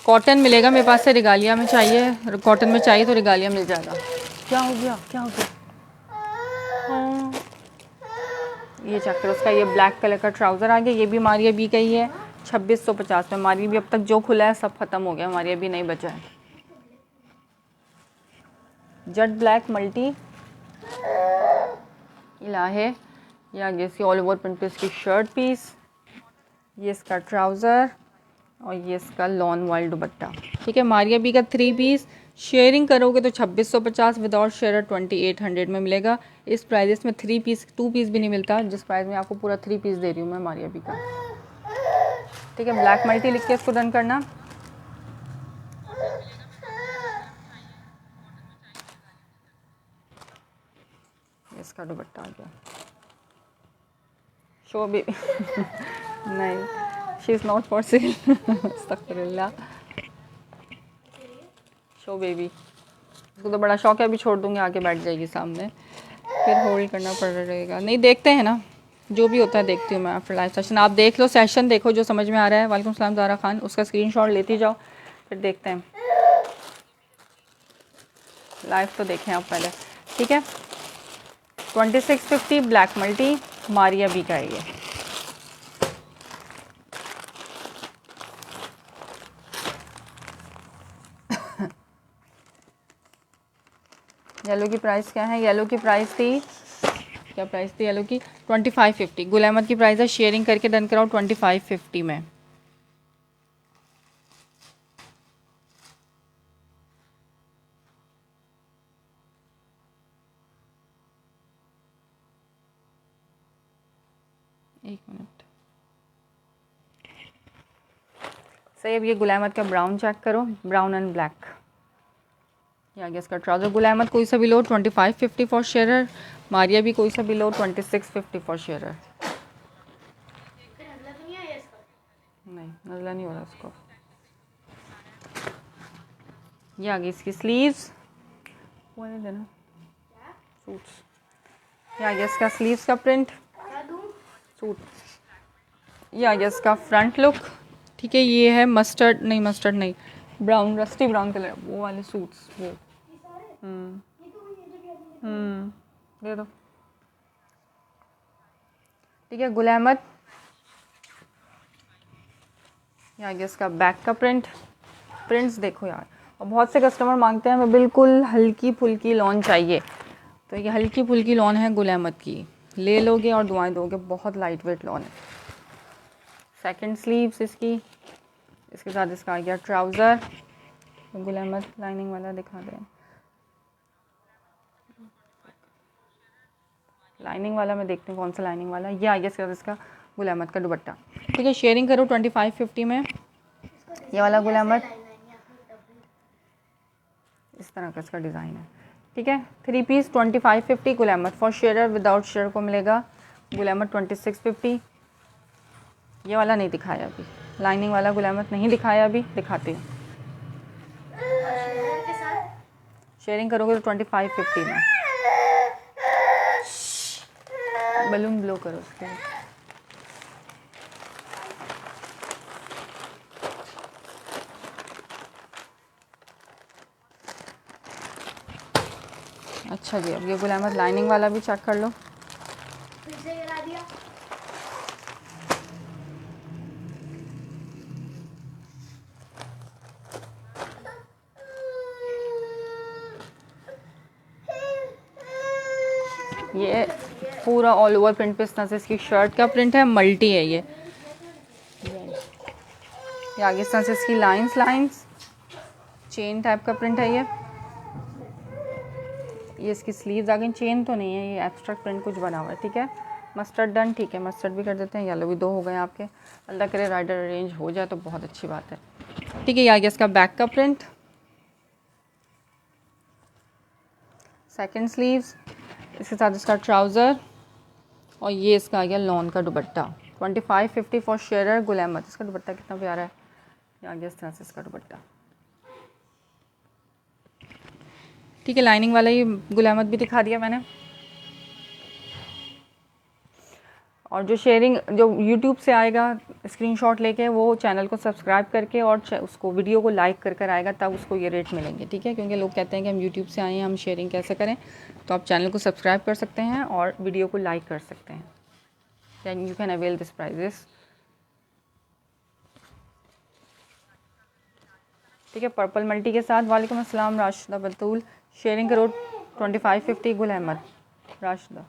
कॉटन मिलेगा मेरे पास से, रिगालिया में चाहिए, कॉटन में चाहिए तो रिगालिया मिल जाएगा। क्या हो गया, क्या हो गया? ये चेक करो, उसका ये ब्लैक कलर का ट्राउज़र आ गया, ये भी मारिया बी का ही है, 2650 में। मारिया भी अब तक जो खुला है सब ख़त्म हो गया, मारिया भी नहीं बचा है। जेट ब्लैक मल्टी इलाहे, ये आ गया इसकी ऑल ओवर प्रिंट पे इसकी शर्ट पीस, ये इसका ट्राउज़र, और ये इसका लॉन वाइल्ड दुपट्टा, ठीक है। मारिया बी का 3 पीस, शेयरिंग करोगे तो 2650, विदाउट शेयर 2800 में मिलेगा। इस प्राइस में 3 पीस 2 पीस भी नहीं मिलता, जिस प्राइस में आपको पूरा 3 पीस दे रही हूँ मैं मारिया बी का, ठीक है। ब्लैक मल्टी लिख के इसको डन करना। इसका दुपट्टा आ गया, शो भी नहीं, she is not for sale, अस्तगफिरुल्लाह। शो बेबी, उसको तो बड़ा शौक है, अभी छोड़ दूँगी आके बैठ जाएगी सामने, फिर होल्ड करना पड़ रहेगा। नहीं देखते हैं ना, जो भी होता है देखती हूँ मैं आफ्टर लाइव सेशन। आप देख लो सेशन, देखो जो समझ में आ रहा है। वालेकुम सलाम ज़ारा खान, उसका स्क्रीनशॉट लेती जाओ, फिर देखते हैं। लाइव तो देखें आप पहले, ठीक है। 2650 ब्लैक मल्टी मारिया बी का है ये। येलो की प्राइस क्या है? येलो की प्राइस थी, क्या प्राइस थी येलो की? 2550। गुल अहमद की प्राइस है, शेयरिंग करके डन कराओ 2550 में। एक मिनट सही। अब ये गुल अहमद का ब्राउन चेक करो, ब्राउन एंड ब्लैक। ये आगे इसका ट्राउज़र। गुल अहमद कोई सा भी लो 2550 फॉर शेयरर, मारिया भी कोई सा भी लो 2650 फॉर शेयरर। नहीं नजला नहीं हो रहा उसको। ये आगे इसकी स्लीव्स, वो नहीं देना सूट्स। ये आगे इसका स्लीव्स का प्रिंट सूट। ये आगे इसका फ्रंट लुक, ठीक है। ये है मस्टर्ड नहीं, ब्राउन, रस्टी ब्राउन कलर, वो वाले सूट्स वो। दे दो, ठीक है। गुल अहमद, ये आगे इसका बैक का प्रिंट्स देखो यार। और बहुत से कस्टमर मांगते हैं हमें बिल्कुल हल्की फुल्की लॉन चाहिए, तो ये हल्की फुल्की लॉन है गुल अहमद की, ले लोगे और दुआएं दोगे। बहुत लाइट वेट लॉन है। सेकंड स्लीव्स इसकी, इसके साथ इसका आ गया ट्राउज़र। गुल अहमद लाइनिंग वाला दिखा दें, लाइनिंग वाला मैं देखती हूँ कौन सा लाइनिंग वाला। ये आ गया इसके साथ इसका गुल अहमद का दुपट्टा, ठीक है। शेयरिंग करो 2550 में। ये वाला गुल अहमद इस तरह का इसका डिज़ाइन है, ठीक है। 3 piece 2550 Gul Ahmed. For share without share को मिलेगा गुल अहमद 2650। ये वाला नहीं दिखाया अभी, लाइनिंग वाला गुल अहमद नहीं दिखाया अभी, दिखाती हूँ। शेयरिंग करोगे तो 2550 में। बलून ब्लो करो उसके। अच्छा जी, अब ये गुल अहमद लाइनिंग वाला भी चेक कर लो। फिर से गिरा दिया। ये पूरा ऑल ओवर प्रिंट पे इस तरह से इसकी शर्ट का प्रिंट है, मल्टी है ये आगे इस तरह से इसकी लाइंस चेन टाइप का प्रिंट है ये इसकी स्लीव्स आ गई। चेन तो नहीं है, ये एब्स्ट्रैक्ट प्रिंट कुछ बना हुआ है, ठीक है। मस्टर्ड डन, ठीक है। मस्टर्ड भी कर देते हैं। येलो भी 2 हो गए आपके। अल्लाह करे राइडर अरेंज हो जाए तो बहुत अच्छी बात है, ठीक है। ये आ गया इसका बैक का प्रिंट, सेकंड स्लीव्स, इसके साथ इसका ट्राउज़र, और ये इसका आ गया लॉन का दुपट्टा। 2550 फॉर शेयरर गुल अहमद। इसका दुपट्टा कितना प्यारा है। ये आ गया इस तरह से इसका दुपट्टा, ठीक है। लाइनिंग वाला ये गुल अहमद भी दिखा दिया मैंने। और जो शेयरिंग जो यूट्यूब से आएगा स्क्रीनशॉट लेके, वो चैनल को सब्सक्राइब करके और उसको वीडियो को लाइक कर आएगा, तब उसको ये रेट मिलेंगे, ठीक है। क्योंकि लोग कहते हैं कि हम यूट्यूब से आए हैं, हम शेयरिंग कैसे करें। तो आप चैनल को सब्सक्राइब कर सकते हैं और वीडियो को लाइक कर सकते हैं, then you can avail this prizes, ठीक है। पर्पल मल्टी के साथ। वालेकुम अस्सलाम राशिदा बतूल। शेयरिंग करो 2550 गुल अहमद राशिदा।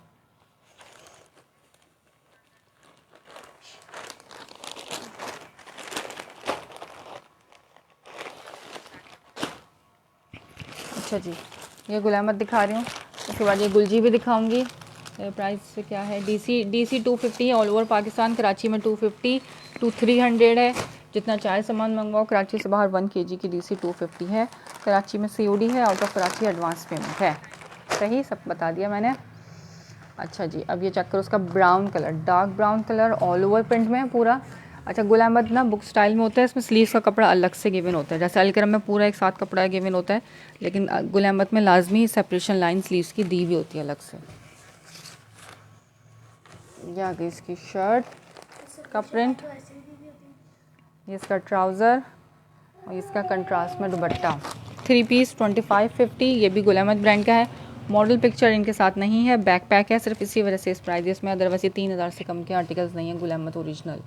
अच्छा जी, ये गुल अहमद दिखा रही हूँ। उसके बाद ये गुलजी भी दिखाऊंगी। प्राइस क्या है? डीसी 250 है ऑल ओवर पाकिस्तान। कराची में 250 to 300 है। जितना चाहे सामान मंगवाओ। कराची से बाहर 1 kg की डीसी 250 है। कराची में COD है, out of Karachi advance payment है। सही सब बता दिया मैंने। अच्छा जी, अब ये चेक करो उसका brown colour, dark brown colour, all over print में पूरा। अच्छा, गुल अहमद ना बुक स्टाइल में होता है, इसमें स्लीव्स का कपड़ा अलग से गिवन होता है। जैसे अलकरम में पूरा एक साथ कपड़ा गिवन होता है, लेकिन गुल अहमद में लाजमी सेपरेशन लाइन स्लीव्स की दी हुई होती है अलग से। ये आ गई इसकी शर्ट का प्रिंट, ये इसका ट्राउज़र और इसका कंट्रास्ट में दुपट्टा। 3 पीस 2550, ये भी गुल अहमद ब्रांड का है। मॉडल पिक्चर इनके साथ नहीं है, बैक पैक है, सिर्फ इसी वजह से इस प्राइस में। अदरवाइज ये 3000 से कम के आर्टिकल्स नहीं है गुल अहमद ओरिजिनल।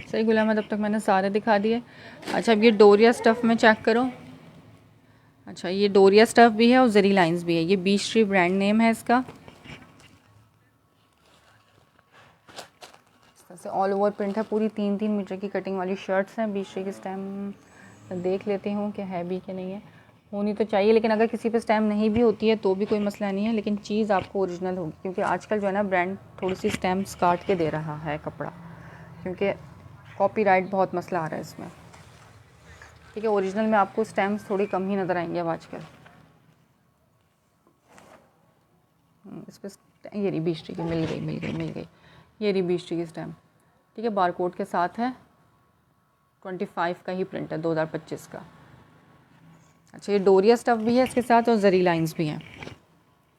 सही गुल अहमद, अब तक मैंने सारे दिखा दिए। अच्छा, अब ये डोरिया स्टफ़ में चेक करो। अच्छा, ये डोरिया स्टफ़ भी है और जरी लाइंस भी है। ये बीच ट्री ब्रांड नेम है इसका। से ऑल ओवर प्रिंट है, पूरी 3-3 मीटर की कटिंग वाली शर्ट्स हैं। बीच ट्री की स्टैम्प देख लेती हूँ कि है भी कि नहीं है। होनी तो चाहिए, लेकिन अगर किसी पे स्टैम्प नहीं भी होती है तो भी कोई मसला नहीं है, लेकिन चीज़ आपको ओरिजिनल होगी। क्योंकि आजकल जो है ना ब्रांड थोड़ी सी स्टैम्प्स काट के दे रहा है कपड़ा, क्योंकि कॉपीराइट बहुत मसला आ रहा है इसमें। ठीक है, ओरिजिनल में आपको स्टैम्प्स थोड़ी कम ही नज़र आएंगे अब आजकल। इस पर ये रही बीच ट्री की, मिल गई। ये रही बीच ट्री की स्टैम्प। ठीक है, बारकोड के साथ है। 25 का ही प्रिंट है, 2025 का। अच्छा, ये डोरिया स्टफ़ भी है इसके साथ और जरी लाइंस भी हैं।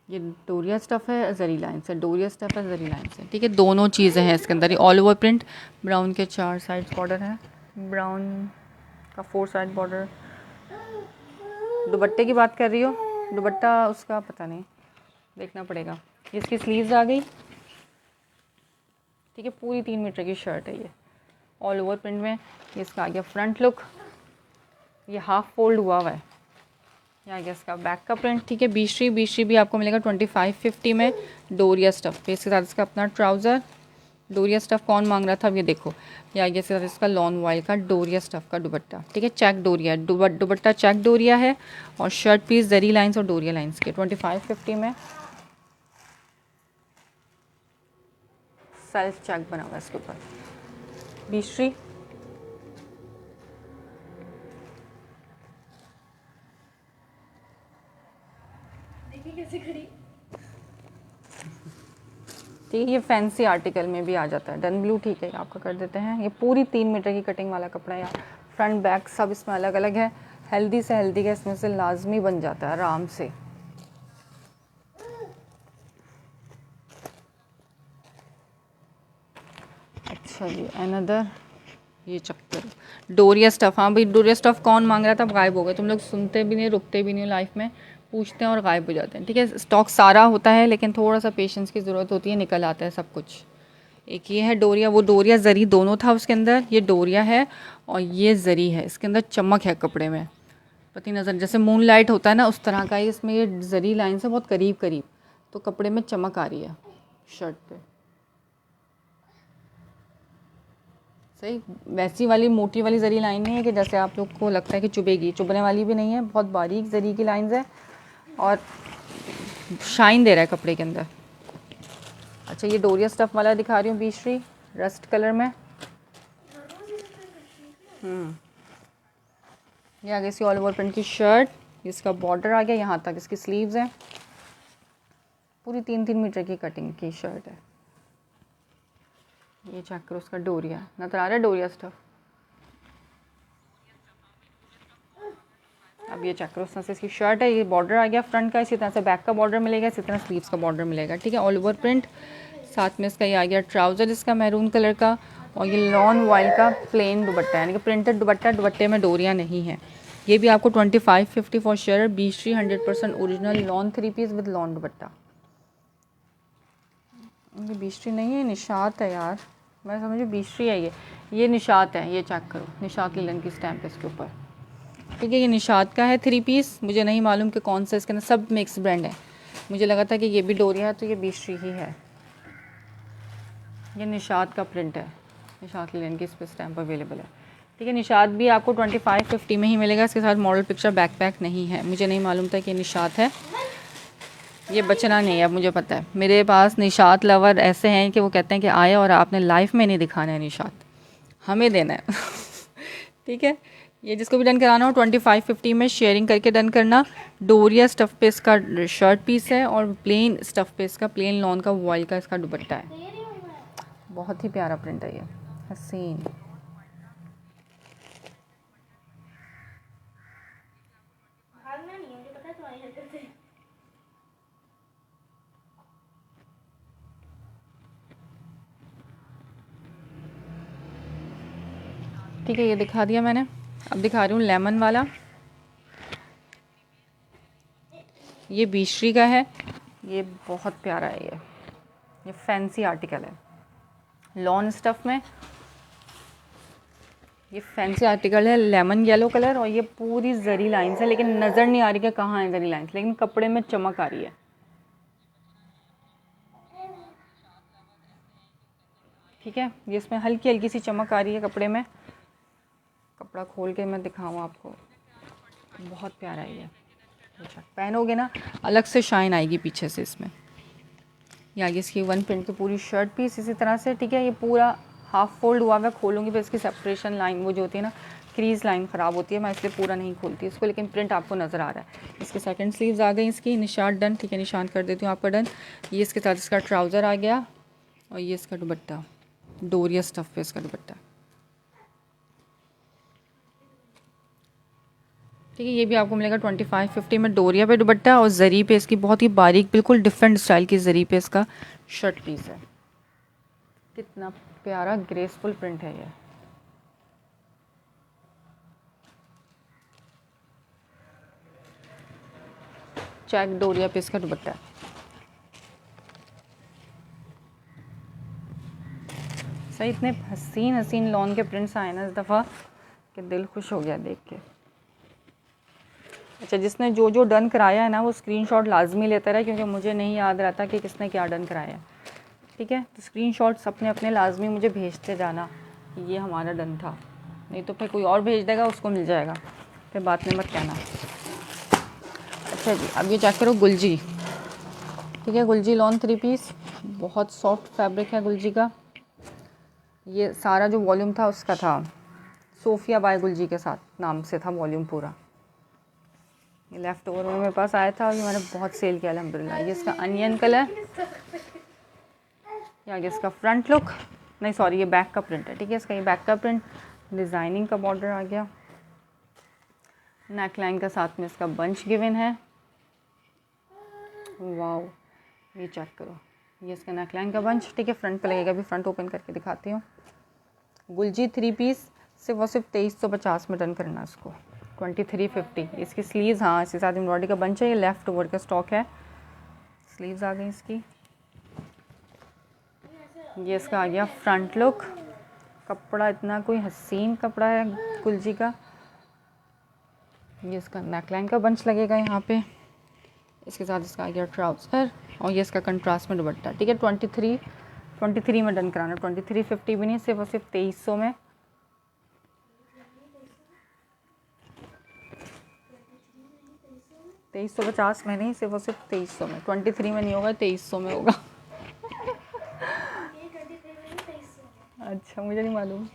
ये डोरिया स्टफ़ है, जरी लाइंस है, डोरिया स्टफ़ है, जरी लाइंस है। ठीक है, दोनों चीज़ें हैं इसके अंदर। ये ऑल ओवर प्रिंट, ब्राउन के 4 साइड बॉर्डर है, ब्राउन का 4 साइड बॉर्डर। दुपट्टे की बात कर रही हो, दुपट्टा उसका पता नहीं, देखना पड़ेगा। इसकी स्लीव्स आ गई। ठीक है, पूरी 3 मीटर की शर्ट है ये, ऑल ओवर प्रिंट में। ये इसका आ गया फ्रंट लुक, ये हाफ फोल्ड हुआ है। ये आ गया इसका बैक का प्रिंट। ठीक है, बीच ट्री भी आपको मिलेगा 2550 में डोरिया स्टफ़ पे। इसके साथ इसका अपना ट्राउज़र। डोरिया स्टफ़ कौन मांग रहा था, अब ये देखो। ये आ गया इसके साथ इसका लॉन वॉइल का डोरिया स्टफ़ का दुपट्टा। ठीक है, चेक डोरिया, दुपट्टा चेक डोरिया है और शर्ट पीस जरी लाइंस और डोरिया लाइंस के 2550 में। सेल्फ चेक बना हुआ इसके ऊपर। बीच ट्री कैसे खड़ी। ठीक है, ये फैंसी आर्टिकल में भी आ जाता है। डन ब्लू, ठीक है, आपका कर देते हैं। ये पूरी 3 मीटर की कटिंग वाला कपड़ा है यार। फ्रंट बैक सब इसमें अलग अलग है। हेल्दी से हेल्दी का इसमें से लाजमी बन जाता है आराम से। अच्छा जी, अनदर ये चक्कर डोरिया स्टफ़। हाँ भाई, डोरिया स्टफ़ कौन मांग रहा था, गायब हो गए। तुम लोग सुनते भी नहीं, रुकते भी नहीं लाइफ में, पूछते हैं और गायब हो जाते हैं। ठीक है, स्टॉक सारा होता है, लेकिन थोड़ा सा पेशेंस की ज़रूरत होती है, निकल आता है सब कुछ। एक ये है डोरिया, वो डोरिया जरी दोनों था उसके अंदर। ये डोरिया है और ये जरी है, इसके अंदर चमक है कपड़े में, पति नज़र जैसे मून लाइट होता है ना उस तरह का ही इसमें ये जरी लाइन से बहुत करीब करीब, तो कपड़े में चमक आ रही है शर्ट पे। सही वैसी वाली मोटी वाली जरी लाइन नहीं है कि जैसे आप लोग को लगता है कि चुभेगी, चुभने वाली भी नहीं है। बहुत बारीक जरी की लाइंस है और शाइन दे रहा है कपड़े के अंदर। अच्छा, ये डोरिया स्टफ़ वाला दिखा रही हूँ, बीच ट्री रस्ट कलर में। ये आ गई इसकी ऑल ओवर प्रिंट की शर्ट। इसका बॉर्डर आ गया यहाँ तक, इसकी स्लीव्स हैं। पूरी 3-3 मीटर की कटिंग की शर्ट है। ये चेक करो, उसका डोरिया नजर आ रहा है, डोरिया स्टफ़। अब ये चेक करो, उस तरह से इसकी शर्ट है। ये बॉर्डर आ गया फ्रंट का, इसी तरह से बैक का बॉर्डर मिलेगा, इसी तरह स्लीव्स का बॉर्डर मिलेगा। ठीक है, ऑल ओवर प्रिंट। साथ में इसका ये आ गया ट्राउज़र इसका मैरून कलर का, और ये लॉन वॉइल का प्लेन दुपट्टा, यानी कि प्रिंटेड दुपट्टा, दुपट्टे में डोरिया नहीं है। ये भी आपको 2550 for share. Beech tree 100% original lawn 3 peace with lawn दुपट्टा। ये बीच ट्री नहीं है, निशात है यार, मैं समझी बीच ट्री है। ये निशात है, ये चेक करो, निशात लिलन की स्टैम्प है इसके ऊपर। ठीक है, ये निशात का है 3 पीस। मुझे नहीं मालूम कि कौन सा इसके अंदर, सब मिक्स ब्रांड है। मुझे लगा था कि ये भी डोरिया है, तो ये बीच ट्री ही है। ये निशात का प्रिंट है, निशात लिलन की इस पर स्टैम्प अवेलेबल है। ठीक है, निशात भी आपको 2550 में ही मिलेगा। इसके साथ मॉडल पिक्चर बैक पैक नहीं है, मुझे नहीं मालूम था कि निशात है। ये बचना नहीं है, अब मुझे पता है। मेरे पास निशात लवर ऐसे हैं कि वो कहते हैं कि आए और आपने लाइफ में नहीं दिखाना है निशात, हमें देना है। ठीक है, ये जिसको भी डन कराना हो 2550 में शेयरिंग करके डन करना। डोरिया स्टफ पे इसका शर्ट पीस है और प्लेन स्टफ पे इसका प्लेन लॉन का वॉयल का इसका दुपट्टा है। बहुत ही प्यारा प्रिंट है ये, हसीन। ठीक है, ये दिखा दिया मैंने। अब दिखा रही हूँ लेमन वाला। ये बीश्री का है, ये बहुत प्यारा है। ये फैंसी आर्टिकल है लॉन स्टफ में। ये फैंसी आर्टिकल है, लेमन येलो कलर, और ये पूरी जरी लाइंस है, लेकिन नज़र नहीं आ रही कि कहाँ है जरी लाइंस, लेकिन कपड़े में चमक आ रही है। ठीक है, ये इसमें हल्की हल्की सी चमक आ रही है कपड़े में। कपड़ा खोल के मैं दिखाऊँ आपको, बहुत प्यारा है ये। अच्छा, पहनोगे ना अलग से शाइन आएगी पीछे से इसमें। ये आगे इसकी वन प्रिंट की पूरी शर्ट पीस इसी तरह से। ठीक है, ये पूरा हाफ फोल्ड हुआ हुआ, खोलूँगी फिर इसकी सेपरेशन लाइन वो जो होती है ना, क्रीज लाइन ख़राब होती है, मैं इसलिए पूरा नहीं खोलती इसको, लेकिन प्रिंट आपको नज़र आ रहा है। इसके सेकंड स्लीव्स आ गई, इसकी निशान डन। ठीक है, निशान कर देती हूँ आपका डन। ये इसके साथ इसका ट्राउज़र आ गया, और ये इसका दुपट्टा, डोरिया स्टफ पे इसका दुपट्टा। ठीक है, ये भी आपको मिलेगा 2550 में, डोरिया पे दुपट्टा और जरी पे इसकी बहुत ही बारीक, बिल्कुल डिफरेंट स्टाइल की जरी पे इसका शर्ट पीस है। कितना प्यारा ग्रेसफुल प्रिंट है ये। चेक डोरिया पे इसका दुपट्टा है। सही, इतने हसीन हसीन लॉन के प्रिंट्स आए ना इस दफ़ा कि दिल खुश हो गया देख के। अच्छा, जिसने जो जो डन कराया है ना वो स्क्रीनशॉट लाजमी लेता रहा, क्योंकि मुझे नहीं याद रहता कि किसने क्या डन कराया है। ठीक है, तो स्क्रीनशॉट्स अपने अपने लाजमी मुझे भेजते जाना कि ये हमारा डन था, नहीं तो फिर कोई और भेज देगा, उसको मिल जाएगा, फिर बात में मत कहना। अच्छा जी, अब ये चेक करो गुलजी। ठीक है, गुलजी लॉन 3 पीस, बहुत सॉफ्ट फैब्रिक है गुलजी का। ये सारा जो वॉल्यूम था उसका था सोफिया बाय गुलजी के साथ नाम से था वॉल्यूम पूरा। ये लेफ़्ट ओवर में मेरे पास आया था और ये मैंने बहुत सेल किया अल्हम्दुलिल्लाह। ये इसका अनियन कलर, ये आगे इसका फ्रंट लुक, नहीं सॉरी ये बैक का प्रिंट है। ठीक है, इसका ये बैक का प्रिंट, डिज़ाइनिंग का बॉर्डर आ गया, नेक लाइन का साथ में इसका बंच गिवन है। वाओ, ये चेक करो, ये इसका नेक लाइन का बंच। ठीक है, फ्रंट पे लगेगा, भी फ्रंट ओपन करके दिखाती हूँ। गुलजी 3 पीस सिर्फ और सिर्फ 2350 में डन करना इसको, 2350। इसकी स्लीव्स, हाँ इसके साथ एम्ब्रॉयडरी का बंच है, ये लेफ़्ट ओवर का स्टॉक है। स्लीव्स आ गई इसकी। ये इसका आ गया फ्रंट लुक। कपड़ा इतना कोई हसीन कपड़ा है गुलजी का। ये इसका नेकलाइन का बंच लगेगा यहाँ पे, इसके साथ इसका आ गया ट्राउज़र, और ये इसका कंट्रास्ट में दुपट्टा। ठीक है, 23 में डन कराना, 2350 भी नहीं, सिर्फ और सिर्फ 2300 में। $2350 में नहीं, सिर्फ और सिर्फ 2300 में। 23 में नहीं होगा, 2300 में होगा। अच्छा, मुझे नहीं मालूम।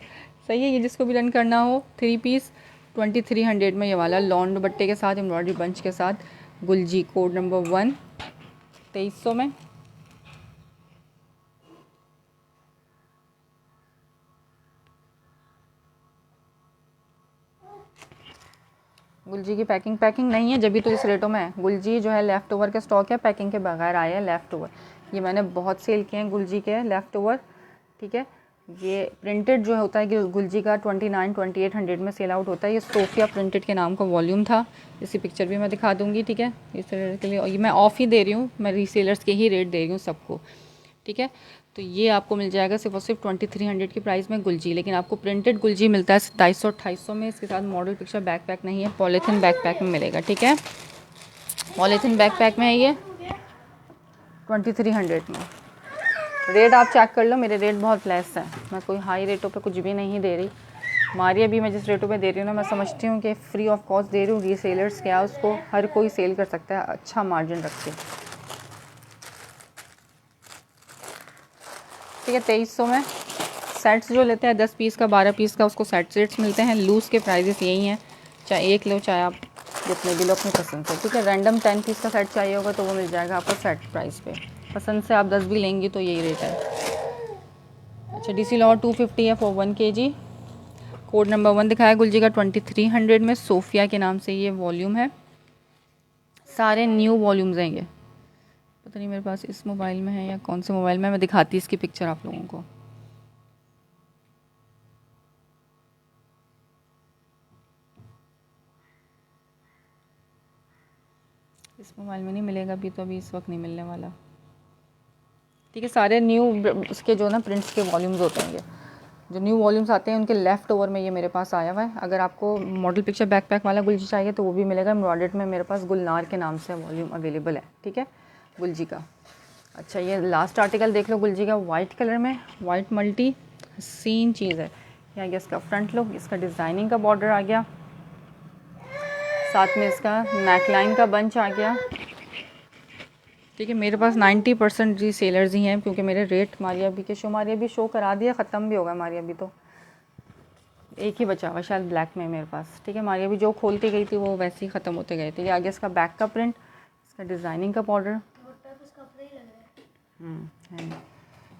सही है, ये जिसको भी डन करना हो 3 पीस 2300 में, ये वाला लॉन दुपट्टे के साथ एम्ब्रॉयडरी बंच के साथ गुलजी कोड नंबर 1 2300 में। गुलजी की पैकिंग नहीं है, जब भी तो इस रेटों में है। गुलजी जो है लेफ़्ट ओवर का स्टॉक है, पैकिंग के बगैर आया है लेफ़्ट ओवर। ये मैंने बहुत सेल किए हैं गुलजी के लेफ़्ट ओवर। ठीक है, ये प्रिंटेड जो होता है कि गुलजी का 2800 में सेल आउट होता है। ये सोफिया प्रिंटेड के नाम का वॉल्यूम था, इसकी पिक्चर भी मैं दिखा दूँगी। ठीक है, इस तरह के लिए, और ये मैं ऑफ़ ही दे रही हूँ, मैं रीसेलर्स के ही रेट दे रही हूँ सबको। ठीक है, तो ये आपको मिल जाएगा सिर्फ और सिर्फ 2300 की प्राइस में गुलजी। लेकिन आपको प्रिंटेड गुलजी मिलता है 2700-2800 में। इसके साथ मॉडल पिक्चर बैकपैक नहीं है, पॉलीथिन बैकपैक में मिलेगा। ठीक है, पॉलीथिन बैकपैक में है ये 2300 में। रेट आप चेक कर लो, मेरे रेट बहुत लेस हैं, मैं कोई हाई रेटों पे कुछ भी नहीं दे रही। हमारी अभी मैं जिस रेटों पे दे रही हूँ ना, मैं समझती हूँ कि फ्री ऑफ कॉस्ट दे रही हूँ। रीसेलर्स क्या उसको हर कोई सेल कर सकता है अच्छा मार्जिन रख के। ठीक है 2300 में। सेट्स जो लेते हैं 10 पीस का 12 पीस का उसको सेट्स मिलते हैं। लूज़ के प्राइजेस यही हैं, चाहे एक लो चाहे आप जितने भी लो अपनी पसंद से, ठीक है। रैंडम 10 पीस का सेट चाहिए होगा तो वो मिल जाएगा आपको सेट प्राइस पे। पसंद से आप 10 भी लेंगी तो यही रेट है। अच्छा DC लॉ 250 है फॉर 1 kg। कोड नंबर 1 दिखाया गुलजी का 2300 में। सोफिया के नाम से ये वॉल्यूम है, सारे न्यू वॉल्यूम्स हैं ये। पता नहीं मेरे पास इस मोबाइल में है या कौन से मोबाइल में, मैं दिखाती इसकी पिक्चर आप लोगों को। इस मोबाइल में नहीं मिलेगा अभी, तो अभी इस वक्त नहीं मिलने वाला, ठीक है। सारे न्यू उसके जो ना प्रिंट्स के वॉल्यूम्स होते हैं, ये जो न्यू वॉल्यूम्स आते हैं उनके लेफ़्ट ओवर में ये मेरे पास आया हुआ है। अगर आपको मॉडल पिक्चर बैकपैक वाला गुलजी चाहिए तो वो भी मिलेगा। एम्ब्रॉयडर्ड में मेरे पास गुलनार के नाम से वॉल्यूम अवेलेबल है, ठीक है, गुलजी का। अच्छा ये लास्ट आर्टिकल देख लो गुलजी का, वाइट कलर में, वाइट मल्टी सीन चीज़ है। ये आ गया इसका फ्रंट लुक, इसका डिज़ाइनिंग का बॉर्डर आ गया, साथ में इसका नेकलाइन का बंच आ गया, ठीक है। मेरे पास 90% जी सेलर्स ही हैं क्योंकि मेरे रेट मारिया भी के शो, मारिया भी शो करा दिया, ख़त्म भी होगा मारिया भी, तो एक ही बचा हुआ शायद ब्लैक में मेरे पास, ठीक है। मारिया भी जो खोलती गई थी वो वैसे ही ख़त्म होते गए थे। ये आगे इसका बैक का प्रिंट, इसका डिज़ाइनिंग का बॉर्डर,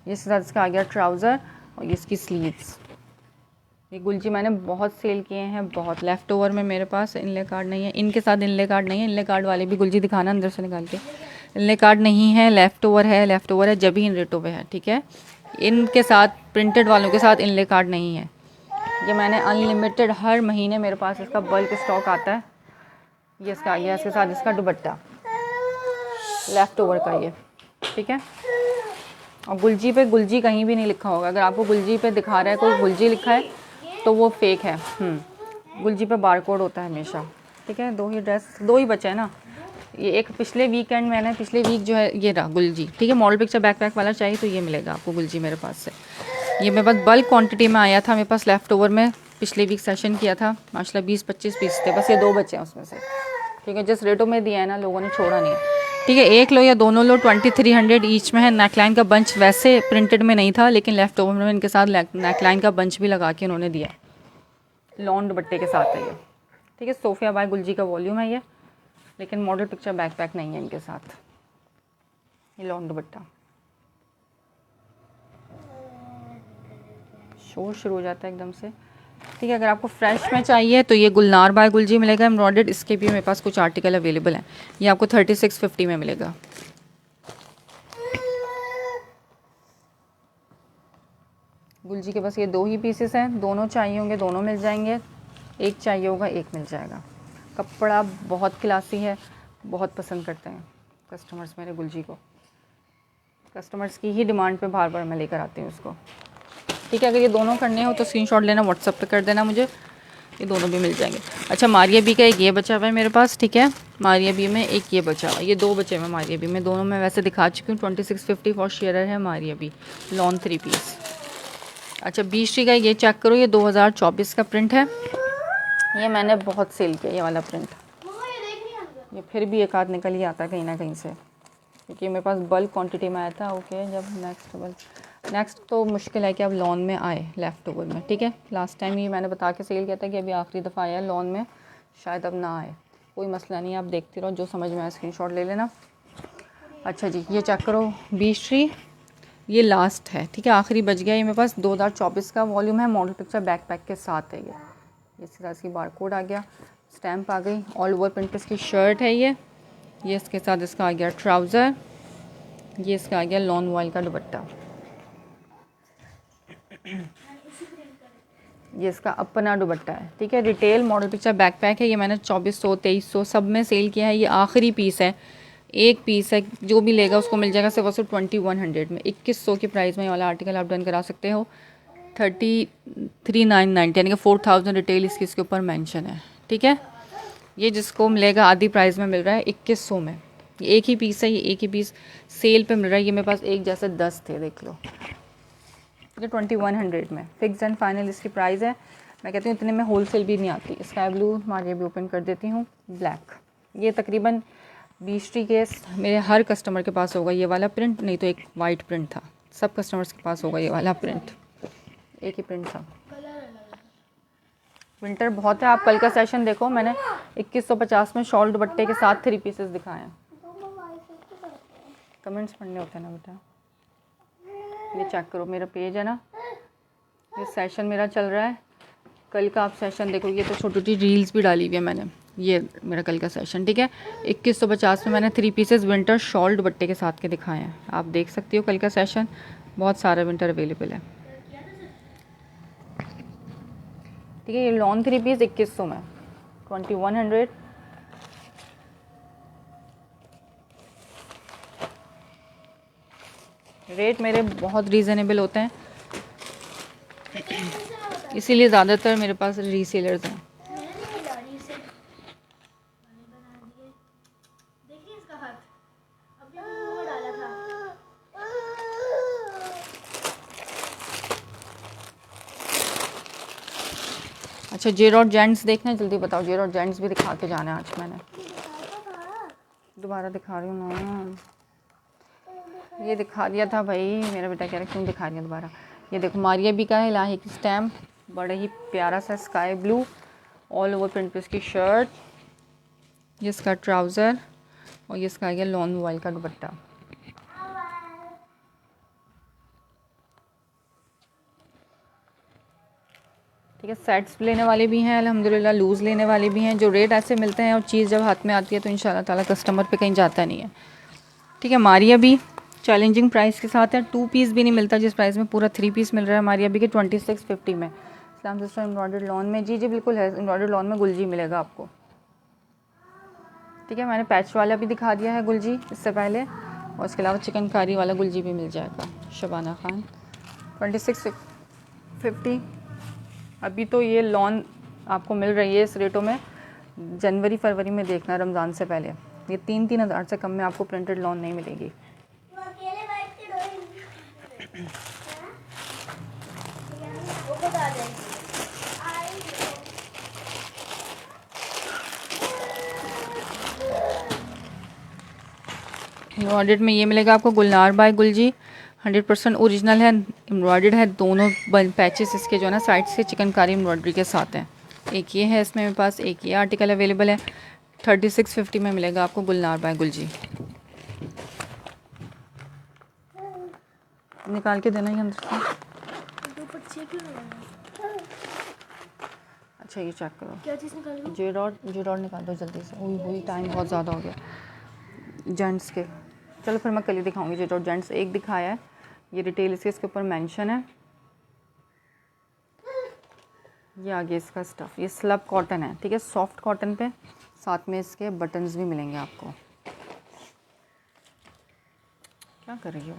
ये साथ इसका आ गया ट्राउज़र और ये इसकी स्लीव्स। ये गुलजी मैंने बहुत सेल किए हैं, बहुत। लेफ़्ट ओवर में मेरे पास इनले कार्ड नहीं है, इनके साथ इनले कार्ड नहीं है। इनले कार्ड वाले भी गुलजी दिखाना अंदर से निकाल के, इनले कार्ड नहीं है, लेफ़्ट ओवर है, लेफ़्ट ओवर है जब ही इन रेटों पे है, ठीक है। इनके साथ प्रिंटेड वालों के साथ इनले कार्ड नहीं है। ये मैंने अनलिमिटेड हर महीने मेरे पास इसका बल्क स्टॉक आता है। ये इसका आ गया, इसके साथ इसका दुपट्टा लेफ़्ट ओवर का ये, ठीक है। और गुलजी पे गुलजी कहीं भी नहीं लिखा होगा, अगर आपको गुलजी पे दिखा रहा है कोई गुलजी लिखा है तो वो फेक है। गुलजी पे बारकोड होता है हमेशा, ठीक है। दो ही बचा है ना, ये एक पिछले वीकेंड मैंने, पिछले वीक जो है ये रहा गुलजी, ठीक है। मॉडल पिक्चर बैकपैक वाला चाहिए तो ये मिलेगा आपको गुलजी मेरे पास से। ये मेरे पास बल्क क्वांटिटी में आया था, मेरे पास लेफ़्ट ओवर में पिछले वीक सेशन किया था माशाल्लाह 20-25 पीस थे, बस ये 2 बचे हैं उसमें से, ठीक है। जिस रेटों में दिया है ना लोगों ने छोड़ा नहीं है, ठीक है। एक लो या दोनों लो 2300 ईच में है। नेकलाइन का बंच वैसे प्रिंटेड में नहीं था लेकिन लेफ़्ट ओवर में इनके साथ नेकलाइन का बंच भी लगा के उन्होंने दिया, लॉन दुपट्टे के साथ है ये, ठीक है। सोफिया बाय गुलजी का वॉल्यूम है ये, लेकिन मॉडल पिक्चर बैकपैक नहीं है इनके साथ। ये लॉन दुपट्टा, शोर शुरू हो जाता है एकदम से, ठीक है। अगर आपको फ्रेश में चाहिए तो ये गुलनार बाय गुलजी मिलेगा एम्ब्रॉयडर्ड। इसके भी मेरे पास कुछ आर्टिकल अवेलेबल हैं, ये आपको 3650 में मिलेगा। गुलजी के पास ये 2 ही पीसेस हैं, दोनों चाहिए होंगे दोनों मिल जाएंगे, एक चाहिए होगा एक मिल जाएगा। कपड़ा बहुत क्लासी है, बहुत पसंद करते हैं कस्टमर्स मेरे गुलजी को। कस्टमर्स की ही डिमांड पे बार बार मैं लेकर आती हूँ उसको, ठीक है। अगर ये दोनों करने हो तो स्क्रीनशॉट लेना, व्हाट्सअप पे कर देना मुझे, ये दोनों भी मिल जाएंगे। अच्छा मारिया बी का एक ये बचा हुआ है मेरे पास, ठीक है। मारिया बी में एक ये बचा हुआ है, ये 2 बचे हुए मारिया बी में, दोनों मैं वैसे दिखा चुकी हूँ। 2650 फॉर शेयर है मारिया बी, लॉन 3 पीस। अच्छा बीश्री का ये चेक करो, ये 2024 का प्रिंट है, ये मैंने बहुत सेल किया ये वाला प्रिंट। ये फिर भी एक आध निकल ही आता है कहीं ना कहीं से, क्योंकि मेरे पास बल्क क्वांटिटी में आया था। ओके जब नेक्स्ट तो मुश्किल है कि अब लॉन में आए लेफ़्ट ओवर में, ठीक है। लास्ट टाइम ये मैंने बता के सेल किया था कि अभी आखिरी दफ़ा आया लॉन में, शायद अब ना आए, कोई मसला नहीं, आप देखते रहो, जो समझ में आए स्क्रीनशॉट ले लेना। अच्छा जी ये चेक करो बीश्री, ये लास्ट है, ठीक है, आखिरी बच गया। ये मेरे पास 2024 का वॉल्यूम है, मॉडल पिक्चर बैकपैक के साथ है ये। इस तरह की बारकोड आ गया, स्टैम्प आ गई, ऑल ओवर प्रिंट की शर्ट है ये इसके साथ इसका आ गया ट्राउज़र, ये इसका आ गया लॉन वॉयल का दुपट्टा, ये इसका अपना दुपट्टा है, ठीक है। रिटेल मॉडल पिक्चर बैकपैक है, ये मैंने 2400 2300 सब में सेल किया है। ये आखिरी पीस है, एक पीस है, जो भी लेगा उसको मिल जाएगा सिर्फ और सिर्फ 2100 में। 2100 की प्राइस में ये वाला आर्टिकल आप डन करा सकते हो। 33,990 यानी कि 4000 रिटेल इसके ऊपर मेंशन है, ठीक है। ये जिसको मिलेगा आधी प्राइस में मिल रहा है 2100 में। ये एक ही पीस है, ये एक ही पीस सेल पे मिल रहा है। ये मेरे पास एक जैसे 10 थे, देख लो, ये 2100 में फिक्स एंड फाइनल इसकी प्राइस है। मैं कहती हूँ इतने में होलसेल भी नहीं आती। स्काई ब्लू मारिया भी ओपन कर देती हूँ, ब्लैक, ये तकरीबन बीश्री के मेरे हर कस्टमर के पास होगा ये वाला प्रिंट, नहीं तो एक वाइट प्रिंट था, सब कस्टमर्स के पास होगा ये वाला प्रिंट, एक ही प्रिंट था। विंटर बहुत है। आप कल का सेशन देखो, मैंने 2150 में शॉल दुपट्टे के साथ 3 पीसेस दिखाए हैं। कमेंट्स पढ़ने होते हैं ना बेटा। ये चेक करो, मेरा पेज है ना, ये सेशन मेरा चल रहा है। कल का आप सेशन देखोगे तो छोटी छोटी रील्स भी डाली हुई है मैंने। ये मेरा कल का सेशन, ठीक है। 2150 में मैंने 3 पीसेस विंटर शॉल दुपट्टे के साथ के दिखाए हैं। आप देख सकती हो कल का सेशन, बहुत सारा विंटर अवेलेबल है, ठीक है। ये लॉन 3 पीस 2100 में 2100। रेट मेरे बहुत रीज़नेबल होते हैं, इसीलिए ज़्यादातर मेरे पास रीसेलर्स हैं। अच्छा, जे डॉट जेंट्स देखना है, जल्दी बताओ। जे डॉट जेंट्स भी दिखा के जाना है आज मैंने। दोबारा दिखा रही हूँ ना, ये दिखा दिया था भाई। मेरा बेटा कह रहा क्यों दिखा रही है दोबारा। ये देखो, मारिया बी का है, इलाही की स्टैम्प, बड़ा ही प्यारा सा sky blue all over print पे इसकी शर्ट, ये इसका ट्राउज़र और ये इसका गया लॉन मोबाइल का दुपट्टा। ठीक है, सेट्स लेने वाले भी हैं अल्हम्दुलिल्लाह, लूज़ लेने वाले भी हैं। जो रेट ऐसे मिलते हैं और चीज़ जब हाथ में आती है तो इंशाल्लाह ताला कस्टमर पे कहीं जाता नहीं है, ठीक है। मारिया भी चैलेंजिंग प्राइस के साथ है, 2 पीस भी नहीं मिलता जिस प्राइस में पूरा 3 पीस मिल रहा है मारिया भी के 2650 में। इस्लाम सिस्टर एम्ब्रॉयडर्ड लॉन में, जी जी बिल्कुल है, एम्ब्रॉयडर्ड लॉन में गुलजी मिलेगा आपको, ठीक है। मैंने पैच वाला भी दिखा दिया है गुलजी इससे पहले, और इसके अलावा चिकनकारी वाला गुलजी भी मिल जाएगा। शबाना खान 2650। अभी तो ये लॉन आपको मिल रही है इस रेटों में, जनवरी फरवरी में देखना रमज़ान से पहले ये 3-3 हज़ार से कम में आपको प्रिंटेड लॉन नहीं मिलेगी। एम्ब्रॉयडर्ड में ये मिलेगा आपको गुलनार बाय गुलजी, 100% ओरिजिनल है, एम्ब्रॉयडर्ड है। दोनों पैचेस इसके जो है ना साइड से चिकनकारी एम्ब्रॉयडरी के साथ हैं। एक ये है इसमें मेरे पास, एक ये आर्टिकल अवेलेबल है। 3650 में मिलेगा आपको गुलनार बाय गुलजी। निकाल के देना ही अंदर से। अच्छा ये चेक करो, क्या चीज़ निकाल दो? जे डॉट निकाल दो जल्दी से। वही टाइम बहुत ज़्यादा हो गया जेंट्स के। चलो फिर मैं कल ही दिखाऊंगी। जे डॉट जेंट्स एक दिखाया है, ये डिटेल इसके ऊपर मेंशन है। ये आगे इसका स्टफ़, ये स्लब कॉटन है, ठीक है, सॉफ्ट कॉटन पे, साथ में इसके बटन्स भी मिलेंगे आपको। क्या कर रही हो?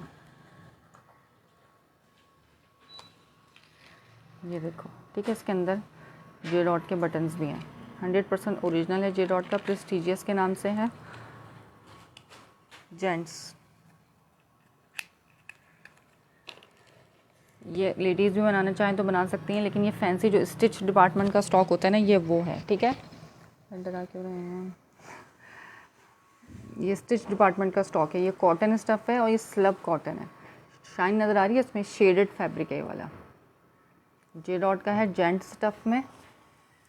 ये देखो, ठीक है, इसके अंदर जे डॉट के बटन्स भी हैं। 100% ओरिजिनल है, जे डॉट का, प्रेस्टीजियस के नाम से है। जेंट्स, ये लेडीज़ भी बनाना चाहें तो बना सकती हैं, लेकिन ये फैंसी जो स्टिच डिपार्टमेंट का स्टॉक होता है ना, ये वो है, ठीक है। डरा क्यों रहे हैं? ये स्टिच डिपार्टमेंट का स्टॉक है। ये कॉटन स्टफ़ है और ये स्लब कॉटन है। शाइन नज़र आ रही है, इसमें शेडेड फैब्रिक है ये वाला। जे डॉट का है, जेंट स्टफ़ में,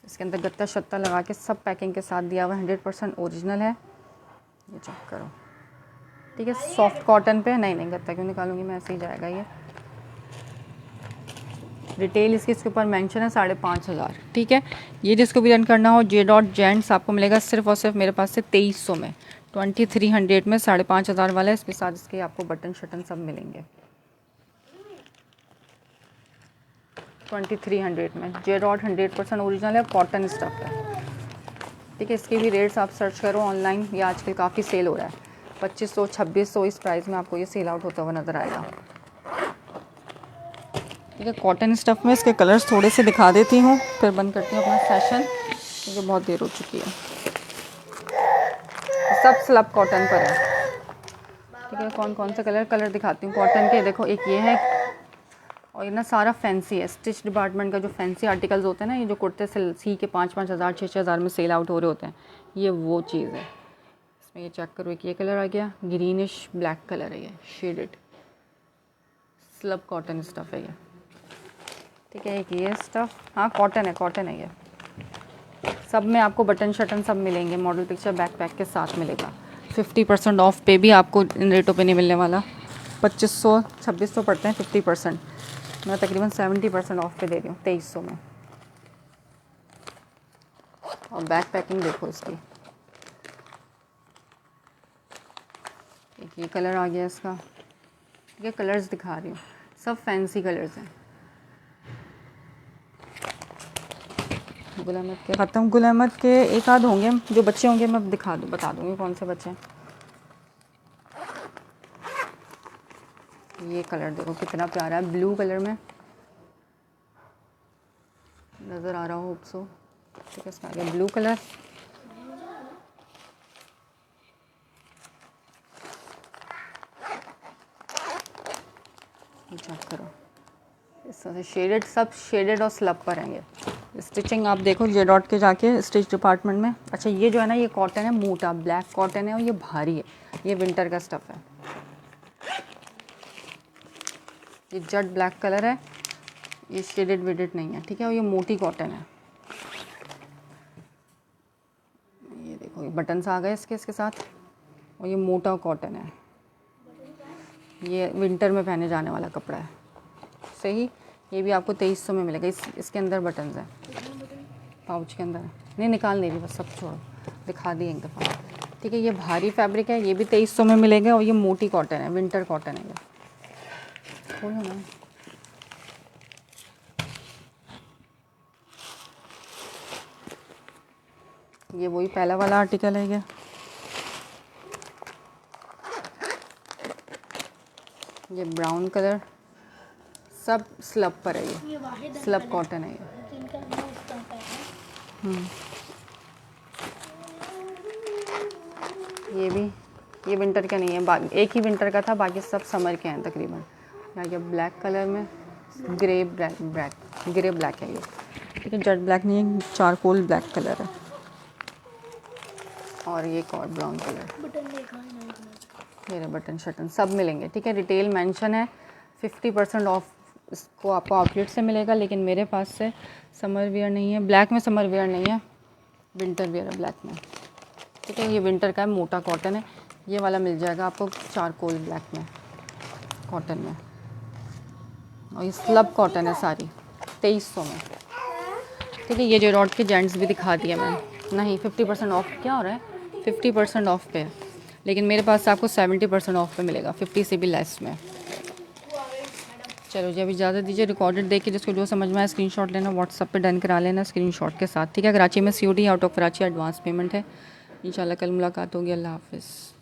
इसके अंदर गत्ता शत्ता लगा के सब पैकिंग के साथ दिया हुआ है। 100% ओरिजिनल है, ये चेक करो, ठीक है। सॉफ्ट कॉटन पे, नहीं गत्ता क्यों निकालूंगी मैं, ऐसे ही जाएगा ये। रिटेल इसके ऊपर मेंशन है 5500, ठीक है। ये जिसको भी रन करना हो, जे डॉट जेंट्स आपको मिलेगा सिर्फ और सिर्फ मेरे पास से 2300 में, 2300 में 5500 वाला है। इसके साथ इसके आपको बटन शटन सब मिलेंगे 2300 में। जे डॉट 100% ओरिजिनल है, कॉटन स्टफ है, ठीक है। इसके भी रेट्स आप सर्च करो ऑनलाइन, ये आजकल काफ़ी सेल हो रहा है। 2500 2600 इस प्राइस में आपको ये सेल आउट होता हुआ नज़र आएगा, ठीक है। कॉटन स्टफ़ में इसके कलर्स थोड़े से दिखा देती हूँ, फिर बंद करती हूँ अपना सेशन क्योंकि बहुत देर हो चुकी है। सब स्लब कॉटन पर है, ठीक है। कौन से कलर दिखाती हूँ कॉटन के। देखो, एक ये है, और ये ना सारा फैंसी है, स्टिच डिपार्टमेंट का जो फैंसी आर्टिकल्स होते हैं ना, ये जो कुर्ते से सी के 5-5 हज़ार 6-6 हज़ार में सेल आउट हो रहे होते हैं, ये वो चीज़ है। इसमें ये चेक करो, एक ये कलर आ गया, ग्रीनिश ब्लैक कलर है, ये शेडेड स्लब कॉटन स्टफ़ है ये, ठीक है। एक ये स्टफ़, हाँ कॉटन है ये। सब में आपको बटन शटन सब मिलेंगे, मॉडल पिक्चर बैकपैक के साथ मिलेगा। 50% ऑफ पे भी आपको इन रेटों पे नहीं मिलने वाला। 2500-2600 पड़ते हैं 50%, मैं तकरीबन 70% ऑफ पे दे रही हूँ 2300 में। और बैक पैकिंग देखो इसकी, एक ये कलर आ गया इसका, ये कलर्स दिखा रही हूँ, सब फैंसी कलर्स हैं। गुल अहमद के ख़त्म, गुल अहमद के एक आध होंगे, जो बच्चे होंगे मैं बता दूँगी कौन से बच्चे हैं। ये कलर देखो कितना प्यारा है, ब्लू कलर में नज़र आ रहा हो सो, ठीक है। इसका आ गया ब्लू कलर, चेक करो इस तरह से शेडेड, सब शेडेड और स्लब पर आएंगे। स्टिचिंग आप देखो जे डॉट के जाके स्टिच डिपार्टमेंट में। अच्छा ये जो है ना, ये कॉटन है, मोटा ब्लैक कॉटन है और ये भारी है, ये विंटर का स्टफ़ है। ये जेट ब्लैक कलर है, ये शेडेड वेडेड नहीं है, ठीक है। और ये मोटी कॉटन है, ये देखो ये बटन्स आ गए इसके साथ। और ये मोटा कॉटन है, ये विंटर में पहने जाने वाला कपड़ा है, सही। ये भी आपको 2300 में मिलेगा। इसके अंदर बटन्स हैं, पाउच के अंदर नहीं निकाल नहीं रही, बस सब छोड़ो, दिखा दी एक दफ़ा, ठीक है। ये भारी फैब्रिक है, ये भी 2300 में मिलेगा। और ये मोटी कॉटन है, विंटर कॉटन है ये, खोलो ना। ये वही पहला वाला आर्टिकल है ये ब्राउन कलर, सब स्लब पर है, ये स्लब कॉटन है ये। ये भी, ये विंटर का नहीं है, एक ही विंटर का था, बाकी सब समर के हैं तकरीबन। ये ब्लैक कलर में ग्रे ब्लैक है ये, ठीक है। जेट ब्लैक नहीं है, चारकोल ब्लैक कलर है। और ये एक और ब्राउन कलर, मेरे बटन शटन सब मिलेंगे, ठीक है। रिटेल मेंशन है, 50% ऑफ इसको आपको आउटलेट से मिलेगा, लेकिन मेरे पास से समर वियर नहीं है, ब्लैक में समर वियर नहीं है, विंटर वियर है ब्लैक में, ठीक है। ये विंटर का है, मोटा कॉटन है, ये वाला मिल जाएगा आपको चारकोल ब्लैक में, कॉटन में। और ये स्लब कॉटन है सारी, 2300 में, ठीक है। ये जो रॉड के जेंट्स भी दिखा दिए मैंने, नहीं 50% ऑफ क्या हो रहा है, 50% ऑफ पे है, लेकिन मेरे पास आपको 70% ऑफ पे मिलेगा, 50 से भी लेस में। चलो जी अभी इजाज़त दीजिए, रिकॉर्डेड देख के जिसको जो समझ में आए स्क्रीनशॉट लेना, व्हाट्सअप पे डन करा लेना स्क्रीनशॉट के साथ, ठीक है। कराची में COD, out of Karachi advance payment है। इंशाल्लाह कल मुलाकात होगी। अल्लाह हाफ़िज़।